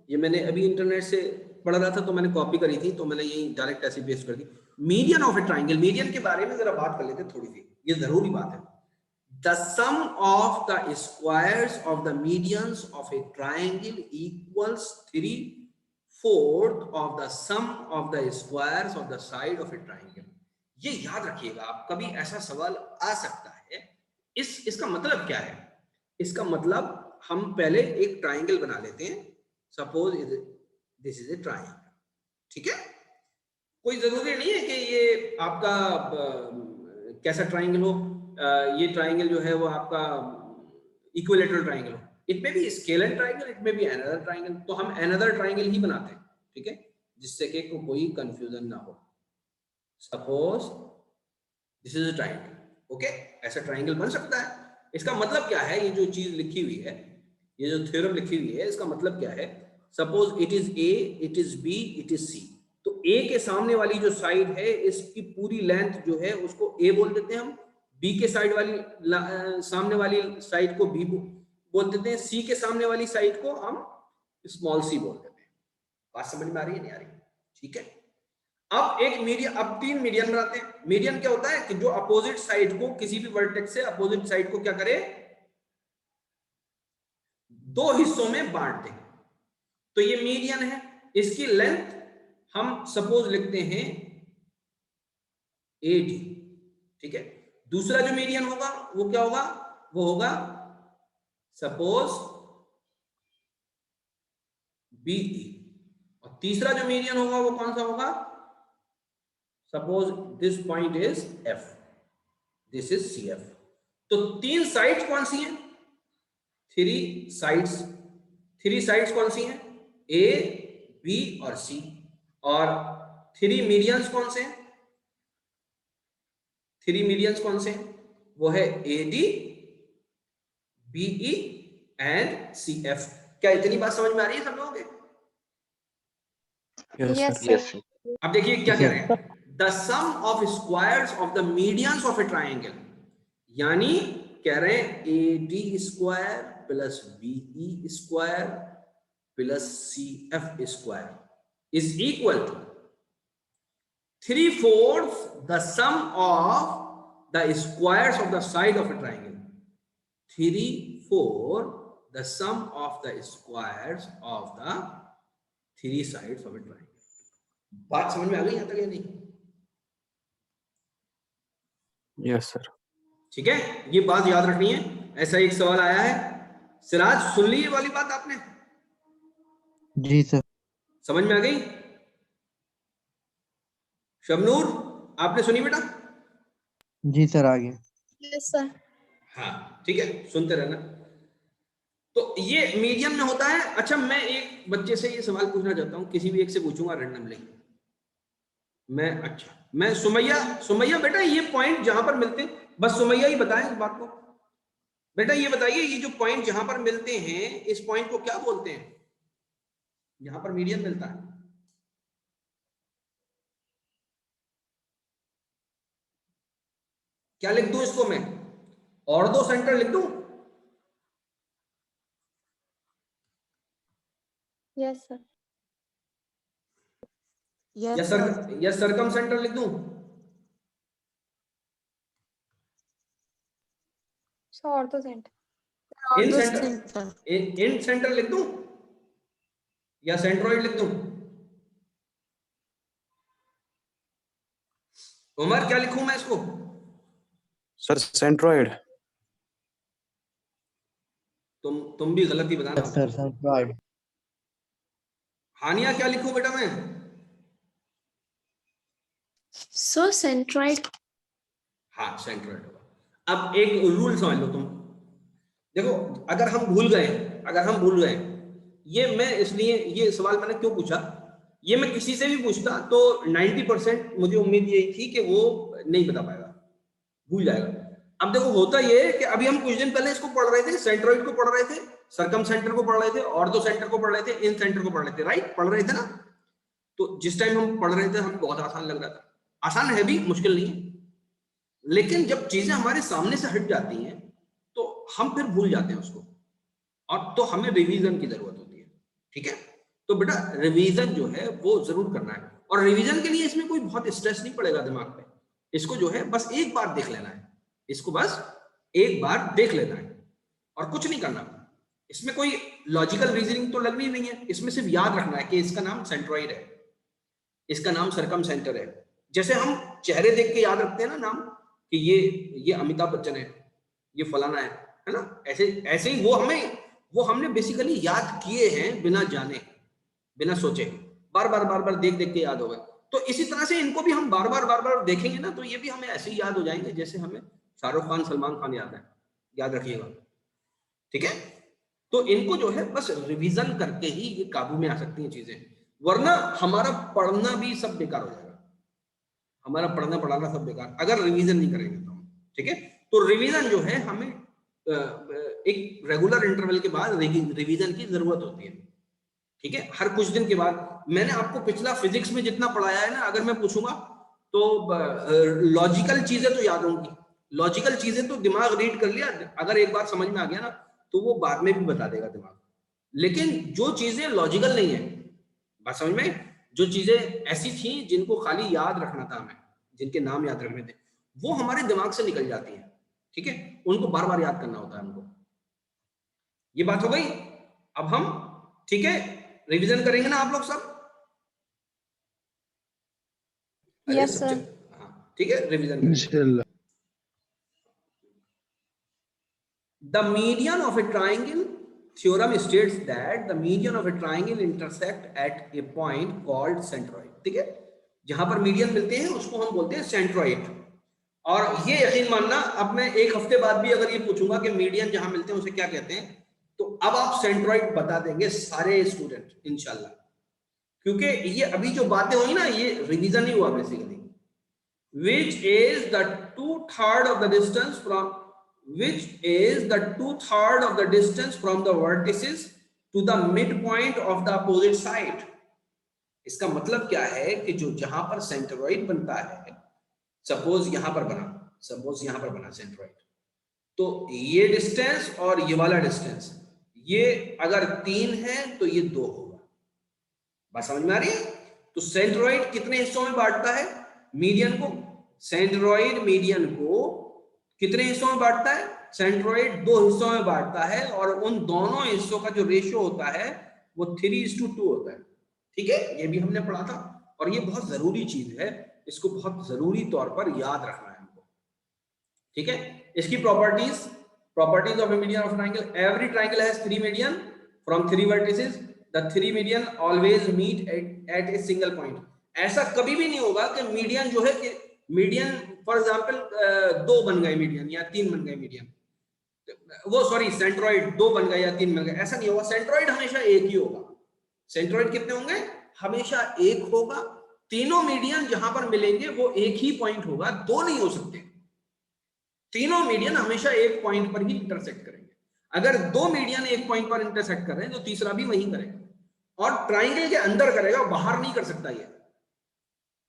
ये मैंने अभी इंटरनेट से पढ़ रहा था तो मैंने कॉपी करी थी, तो मैंने यही डायरेक्ट ऐसे पेस्ट कर दी। Median of a triangle, median के बारे में जरा बात कर लेते थोड़ी सी, ये जरूरी बात है। The sum of the squares of the medians of a triangle equals 3/4 of the sum of the squares of the side of a triangle. ये याद रखिएगा, आप कभी ऐसा सवाल आ सकता है। इसका मतलब क्या है, इसका मतलब हम पहले एक ट्राइंगल बना लेते हैं। Suppose this is a triangle, ठीक है। कोई जरूरी नहीं है कि ये आपका कैसा ट्राइंगल हो, ये ट्राइंगल जो है वो आपका इक्विलेटरल ट्राइंगल हो, इट में भी स्केलर ट्राइंगल, इट में भी अनदर ट्राइंगल, तो हम अनदर ट्राइंगल ही बनाते हैं, ठीक है, जिससे कि कोई कंफ्यूजन ना हो। Suppose this is a triangle, okay, ऐसा ट्राइंगल बन सकता है। इसका मतलब क्या है, ये जो चीज लिखी हुई है, ये जो थ्योरम लिखी हुई है, इसका मतलब क्या है। Suppose it is A, it is B, it is C, तो ए के सामने वाली जो साइड है इसकी पूरी लेंथ जो है उसको ए बोल देते हैं हम, बी के साइड वाली सामने वाली साइड को बी बोल देते हैं, सी के सामने वाली साइड को हम स्मॉल सी बोल देते हैं। बात समझ में आ रही है नहीं आ रही, ठीक है। अब एक मीडियन, अब 3 मीडियन बनाते हैं। मीडियन क्या होता है कि जो अपोजिट साइड को, किसी भी वर्टेक्स से अपोजिट साइड को क्या करे, 2 हिस्सों में बांट दे, तो ये मीडियन है। इसकी लेंथ हम सपोज लिखते हैं AD, ठीक है। दूसरा जो मीडियन होगा वो क्या होगा, वो होगा सपोज BE, और तीसरा जो मीडियन होगा वो कौन सा होगा, suppose this point is F, this is CF। तो 3 साइड्स कौन सी हैं, 3 साइड्स कौन सी हैं, A, B और C, और 3 मीडियंस कौन से हैं, 3 मीडियंस कौन से हैं, वो है AD, BE एंड CF। क्या इतनी बात समझ में आ रही है सब लोगों के? यस Yes, सर अब देखिए क्या कह रहे हैं, the sum of squares of the medians of a triangle, यानी कह रहे हैं AD square plus BE square plus CF square is equal to 3/4 the sum of the squares of the side of a triangle. 3/4 the sum of the squares of the 3 sides of a triangle. बात समझ में आ गई यहाँ तक या नहीं? yes sir. ठीक है, ये बात याद रखनी है। ऐसा एक सवाल आया है, सिराज सुन ली ये वाली बात आपने? जी सर। समझ में आ गई? शबनूर आपने सुनी बेटा? जी सर आ गया। यस सर हाँ ठीक है, सुनते रहना। तो ये मीडियम में होता है। अच्छा, मैं एक बच्चे से ये सवाल पूछना चाहता हूँ, किसी भी एक से पूछूंगा रैंडमली। मैं सुमैया बेटा, ये पॉइंट जहां पर मिलते हैं बस सुमैया ही बताएं इस बात को। बेटा ये बताइए, ये जो पॉइंट जहां पर मिलते हैं इस पॉइंट को क्या बोलते हैं, जहां पर मीडियन मिलता है? क्या लिख दूं इसको मैं, और दो सेंटर लिख दूं? Yes, sir. या Yes, sir. या सरकम सेंटर लिख दूं? So, ortho center. इन Ortho सेंटर, center. इन सेंटर लिख दूं या सेंट्रोइड लिख दूं? उमर क्या लिखूं मैं इसको? Sir centroid. तुम भी गलती बताना। Sir centroid. हानिया क्या लिखूं बेटा मैं? So, centroid. हाँ सेंट्रोइड होगा। अब एक रूल समझ लो तुम, देखो अगर हम भूल गए, ये मैं इसलिए ये सवाल मैंने क्यों पूछा, ये मैं किसी से भी पूछता तो 90% मुझे उम्मीद यही थी कि वो नहीं बता पाएगा, भूल जाएगा। अब देखो होता ये है कि अभी हम कुछ दिन पहले इसको पढ़ रहे थे, सेंट्रोइड को पढ़ रहे थे, सरकम सेंटर को पढ़ रहे थे, ऑर्थो सेंटर को पढ़ रहे थे, इन सेंटर को पढ़ रहे थे, राइट? पढ़ रहे थे ना? तो जिस टाइम हम पढ़ रहे थे हमें बहुत आसान लग रहा था, आसान है भी, मुश्किल नहीं है, लेकिन जब चीजें हमारे सामने से हट जाती हैं तो हम फिर भूल जाते हैं उसको, और तो हमें रिवीजन की जरूरत होती है। ठीक है, तो बेटा रिवीजन जो है वो जरूर करना है, और रिवीजन के लिए इसमें कोई बहुत स्ट्रेस नहीं पड़ेगा दिमाग पे, इसको जो है बस एक बार देख लेना है, इसको बस एक बार देख लेना है और कुछ नहीं करना। इसमें कोई लॉजिकल रीजनिंग तो लगनी नहीं है, इसमें सिर्फ याद रखना है कि इसका नाम सेंट्रॉइड है, इसका नाम सरकम सेंटर है। जैसे हम चेहरे देख के याद रखते हैं ना नाम, कि ये अमिताभ बच्चन है, ये फलाना है ना, ऐसे ही वो हमने बेसिकली याद किए हैं बिना जाने, बिना सोचे, बार बार देख के याद हो गए। तो इसी तरह से इनको भी हम बार बार देखेंगे ना, तो ये भी हमें ऐसे ही याद हो जाएंगे जैसे हमें शाहरुख खान, सलमान खान याद है, याद रखिएगा। ठीक है, तो इनको जो है बस रिवीजन करके ही ये काबू में आ सकती हैं चीजें, वरना हमारा पढ़ना भी सब बेकार हो जाएगा, हमारा पढ़ना पढ़ाना सब बेकार अगर रिवीजन नहीं करेंगे तो हम। ठीक है, तो रिवीजन जो है हमें एक रेगुलर इंटरवल के बाद रिवीजन की जरूरत होती है। ठीक है, हर कुछ दिन के बाद। मैंने आपको पिछला फिजिक्स में जितना पढ़ाया है ना, अगर मैं पूछूंगा तो लॉजिकल चीजें तो याद होंगी, लॉजिकल चीजें तो दिमाग रीड कर लिया, अगर एक बार समझ में आ गया ना तो वो बाद में भी बता देगा दिमाग। लेकिन जो चीजें लॉजिकल नहीं है, बात समझ में, जो चीजें ऐसी थी जिनको खाली याद रखना था हमें, जिनके नाम याद रखने थे, वो हमारे दिमाग से निकल जाती हैं। ठीक है, उनको बार बार याद करना होता है हमको। ये बात हो गई। अब हम, ठीक है, रिवीजन करेंगे ना आप लोग सब? Yes, sir. हाँ ठीक है, रिवीजन इंशाल्लाह। The median of a triangle theorem states that the median of a triangle intersect at a point called centroid. ठीक है, जहां पर मीडियन मिलते हैं उसको हम बोलते हैं सेंट्रोइड। और ये यकीन मानना, अब मैं एक हफ्ते बाद भी अगर ये पूछूंगा कि मीडियन जहां मिलते हैं उसे क्या कहते हैं, तो अब आप सेंट्रोइड बता देंगे सारे स्टूडेंट इंशाल्लाह, क्योंकि ये अभी जो बातें हुई ना ये रिवीजन ही हुआ basically. Which is the 2/3 of the distance from the vertices to the midpoint of the opposite side. इसका मतलब क्या है कि जो जहां पर सेंट्रोइड बनता है, सपोज यहां पर बना सेंट्रोइड, तो ये डिस्टेंस और ये वाला डिस्टेंस, ये अगर 3 है तो ये 2 होगा। बात समझ में आ रही है? तो सेंट्रोइड कितने हिस्सों में बांटता है मीडियन को? सेंट्रोइड मीडियन को कितने हिस्सों में बांटता है? सेंट्रोइड 2 हिस्सों में बांटता है, और उन दोनों हिस्सों का जो रेशियो होता है वो 3:2 होता है। ठीक है, ये भी हमने पढ़ा था, और ये बहुत जरूरी चीज है, इसको बहुत जरूरी तौर पर याद रखना है हमको। ठीक है, इसकी properties of a median of triangle, every triangle has 3 median from 3 vertices, the 3 median always meet at a single point. ऐसा कभी भी नहीं होगा कि मीडियन जो है कि मीडियन फॉर एग्जांपल 2 बन गए मीडियन या 3 बन गए मीडियन, वो सॉरी सेंट्रोइड 2 बन गए या 3 बन गए, ऐसा नहीं होगा। सेंट्रोइड हमेशा एक ही होगा। सेंट्रोइड कितने होंगे? हमेशा एक होगा। तीनों मीडियन जहां पर मिलेंगे वो एक ही पॉइंट होगा, 2 नहीं हो सकते। तीनों मीडियन हमेशा एक पॉइंट पर ही इंटरसेक्ट करेंगे। अगर दो मीडियन एक पॉइंट पर इंटरसेक्ट कर रहे हैं तो तीसरा भी वही करेगा, और ट्राइंगल के अंदर करेगा, बाहर नहीं कर सकता ये।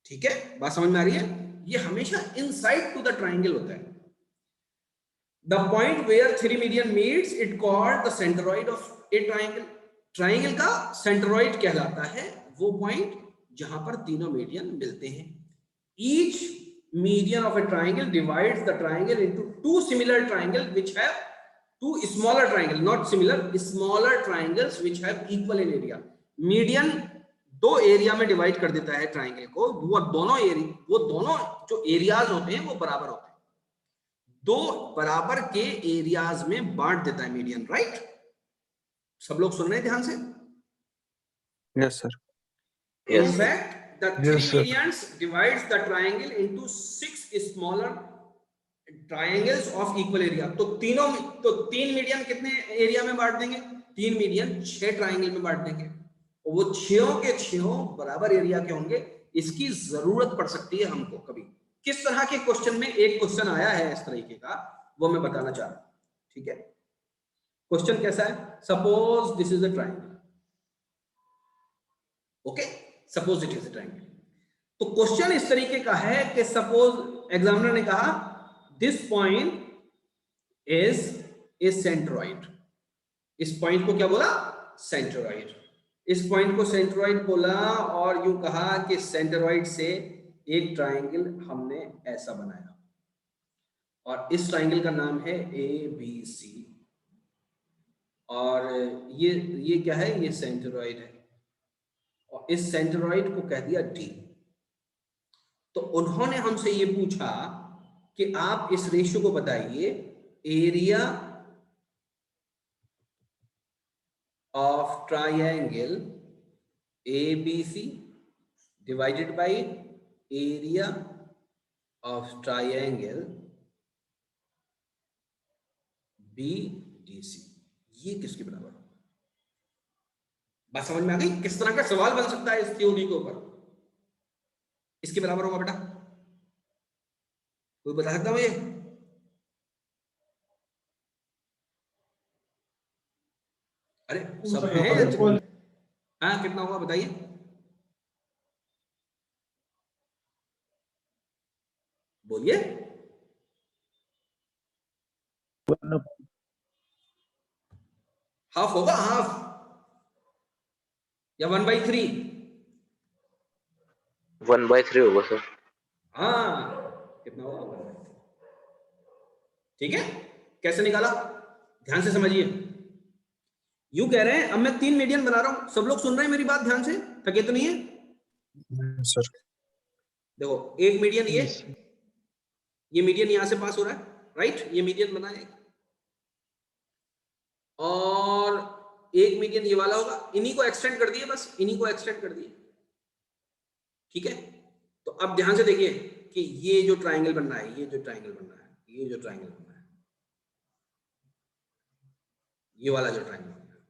ठीक है, बात समझ में आ रही है? ये हमेशा इनसाइड टू द ट्राइंगल होता है। The point where three median meets it called the centroid of a triangle. Triangle का सेंट्रोइड कहलाता है वो पॉइंट जहां पर तीनों मीडियन मिलते हैं। Each median of a triangle divides the triangle into two similar triangles which have two smaller triangles, not similar, smaller triangles which have equal in area. Median दो एरिया में डिवाइड कर देता है ट्राइंगल को, वो दोनों जो एरियाज होते हैं वो बराबर होते हैं, दो बराबर के एरियाज में बांट देता है मीडियन, राइट? सब लोग सुन रहे हैं ध्यान से? Yes, sir. In fact, the three Yes, sir. medians divides the triangle into six smaller triangles of equal area. तो तीन मीडियन कितने एरिया में बांट देंगे? तीन मीडियन 6 ट्राइंगल में बांट देंगे, और वो 6 के 6 बराबर एरिया के होंगे। इसकी जरूरत पड़ सकती है हमको कभी। किस तरह के क्वेश्चन में एक क्वेश्चन आया है इस तरीके का, वो मैं बताना चाह रहा हूं। ठीक है, क्वेश्चन कैसा है? Suppose this is a triangle, okay, suppose it is a triangle. तो क्वेश्चन इस तरीके का है कि सपोज एग्जामिनर ने कहा this point is a centroid. इस पॉइंट को क्या बोला? सेंट्रोइड। इस पॉइंट को सेंट्रोइड बोला, और यूं कहा कि सेंट्रोइड से एक ट्राइंगल हमने ऐसा बनाया, और इस ट्राइंगल का नाम है ABC, और ये क्या है? ये सेंट्रोइड है, और इस सेंट्रोइड को कह दिया D। तो उन्होंने हमसे ये पूछा कि आप इस रेशियो को बताइए, area of triangle ABC divided by area of triangle BDC, ये किसके बराबर होगा? बात समझ में आ गई? किस तरह का सवाल बन सकता है इस थ्योरी के ऊपर? इसके बराबर होगा बेटा, कोई बता सकता है मुझे? अरे सब है। हाँ, कितना होगा बताइए? बोलिए। हाफ होगा, हाफ, या 1/3? 1/3 होगा सर। हाँ, कितना होगा? 1/3। ठीक है, कैसे निकाला? ध्यान से समझिए। यूं कह रहे हैं, अब मैं 3 मीडियन बना रहा हूं, सब लोग सुन रहे हैं मेरी बात ध्यान से? थके तो नहीं है? Yes, sir. देखो, एक मीडियन ये मीडियन यहां से पास हो रहा है, राइट? ये मीडियन बना है, और एक मीडियन ये वाला होगा। इन्हीं को एक्सटेंड कर दिए, बस इन्हीं को एक्सटेंड कर दिए। ठीक है, तो अब ध्यान से देखिए कि ये जो ट्राइंगल बन रहा है, ये जो ट्राइंगल बन रहा है, ये जो ट्राइंगल बन रहा है, ये वाला जो ट्राइंगल बन रहा है,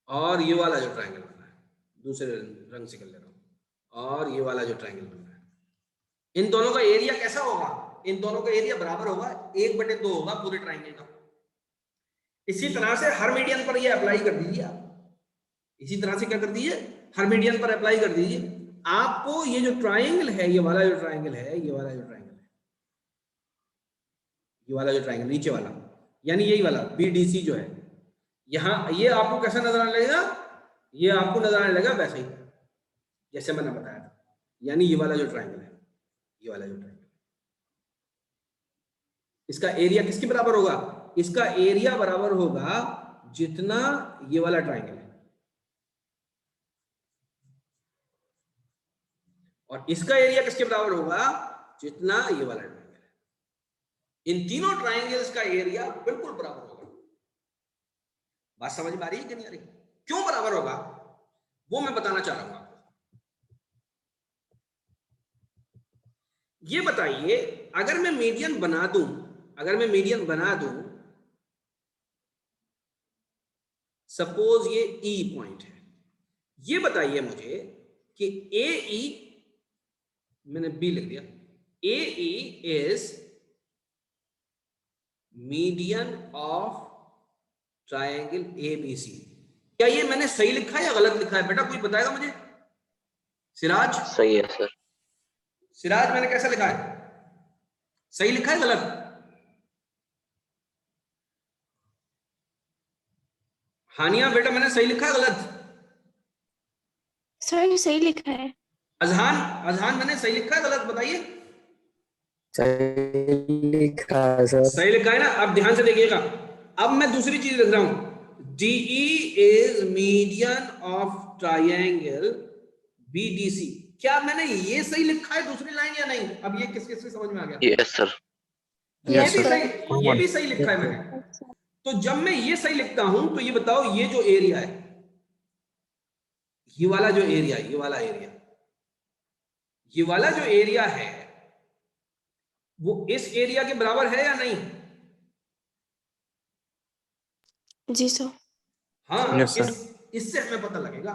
और ये वाला जो ट्राइंगल बन रहा है, दूसरे रंग से कर ले रहा हूं, और ये वाला जो ट्राइंगल बन रहा है, इन दोनों का एरिया कैसा होगा? इन दोनों का एरिया बराबर होगा, 1/2 होगा पूरे ट्राइंगल का। इसी तरह से हर मीडियन पर ये अप्लाई कर दीजिए आप। इसी तरह से क्या कर दीजिए? हर मीडियन पर अप्लाई कर दीजिए। आपको ये जो ट्राइंगल है, ये वाला जो ट्राइंगल है, ये वाला जो ट्राइंगल है, ये वाला जो ट्राइंगल नीचे वाला, यानी यही वाला BDC जो है, यहां ये आपको कैसा नजर आने लगेगा? ये आपको नजर आने लगेगा वैसे ही जैसे मैंने बताया था, यानी ये वाला जो ट्राइंगल है, ये वाला जो ट्राइंगल, इसका एरिया किसके बराबर होगा? इसका एरिया बराबर होगा जितना ये वाला ट्राइंगल है, और इसका एरिया किसके बराबर होगा? जितना ये वाला ट्राइंगल है। इन तीनों ट्राइंगल्स का एरिया बिल्कुल बराबर होगा। बात समझ में आ रही है कि नहीं आ रही? क्यों बराबर होगा वो मैं बताना चाह रहा हूं आपको। ये बताइए, अगर मैं मीडियन बना दूं, सपोज ये E पॉइंट है, ये बताइए मुझे कि AE, मैंने B लिख दिया, AE is median of triangle ABC। क्या ये मैंने सही लिखा है या गलत लिखा है बेटा, कोई बताएगा मुझे? सिराज, सही है सर। सिराज मैंने कैसा लिखा है, सही लिखा है गलत? हानिया बेटा मैंने सही लिखा है गलत? सर सही लिखा है। अजहान, अजहान मैंने सही लिखा है गलत बताइए? सही लिखा है सर। सही लिखा है ना। अब ध्यान से देखिएगा, अब मैं दूसरी चीज लिख रहा हूं, DE is median of triangle BDC। क्या मैंने ये सही लिखा है दूसरी लाइन या नहीं? अब ये किस किस से समझ में आ गया? Yes sir. ये Yes, भी sir. सही, ये भी सही लिखा है मैंने। तो जब मैं ये सही लिखता हूं तो ये बताओ, ये जो एरिया है, ये वाला जो एरिया, ये वाला एरिया, ये वाला जो एरिया है वो इस एरिया के बराबर है या नहीं? जी सर। हाँ, Yes, sir. इससे हमें पता लगेगा।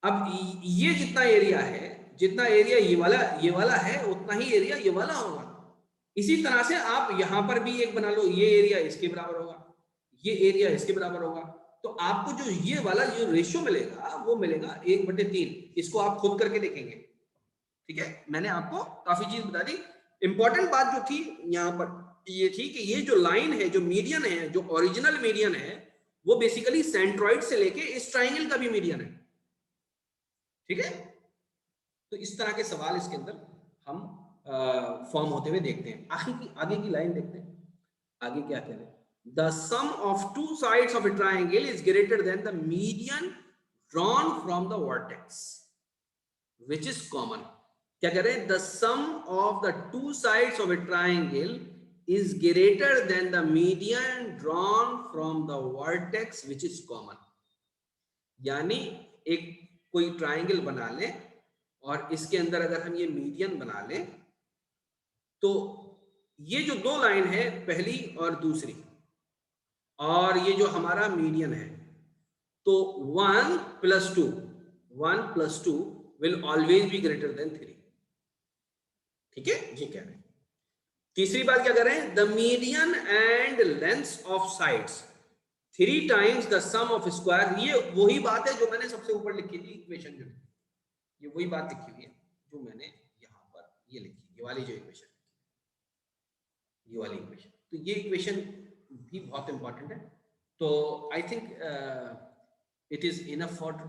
अब ये जितना एरिया है, जितना एरिया ये वाला है, उतना ही एरिया ये वाला होगा। इसी तरह से आप यहां पर भी एक बना लो, ये एरिया इसके बराबर होगा, ये एरिया इसके बराबर होगा। तो आपको जो ये वाला जो रेशियो मिलेगा वो मिलेगा 1/3। इसको आप खुद करके देखेंगे, ठीक है? मैंने आपको काफी चीज बता दी। इंपॉर्टेंट बात जो थी यहाँ पर ये थी कि ये जो लाइन है, जो मीडियन है, जो ओरिजिनल मीडियन है, वो बेसिकली सेंट्रॉइड से लेके इस ट्राइंगल का भी मीडियन है, ठीक है? तो इस तरह के सवाल इसके अंदर हम फॉर्म होते हुए देखते हैं। आगे की लाइन देखते हैं, आगे क्या कह रहे हैं? The sum of two sides of a triangle is greater than the median drawn from the vertex, which is common. क्या कह रहे हैं? The sum of the two sides of a triangle is greater than the median drawn from the vertex, which is common. यानी एक कोई triangle बना लें और इसके अंदर अगर हम ये मीडियन बना लें तो ये जो दो लाइन है, पहली और दूसरी, और ये जो हमारा मीडियन है, तो 1 + 2 will always be greater than 3, ठीक है? ये कह रहे हैं। तीसरी बात क्या कर रहे हैं? The median and lengths of sides 3 times the sum of square। ये वही बात है जो मैंने सबसे ऊपर लिखी थी इक्वेशन, जो ये वही बात लिखी हुई है जो मैंने यहाँ पर ये लिखी, ये वाली जो इक्वेशन, ये वाली इक्वेशन। तो ये इक्वेशन भी बहुत इंपॉर्टेंट है। तो I think it is enough for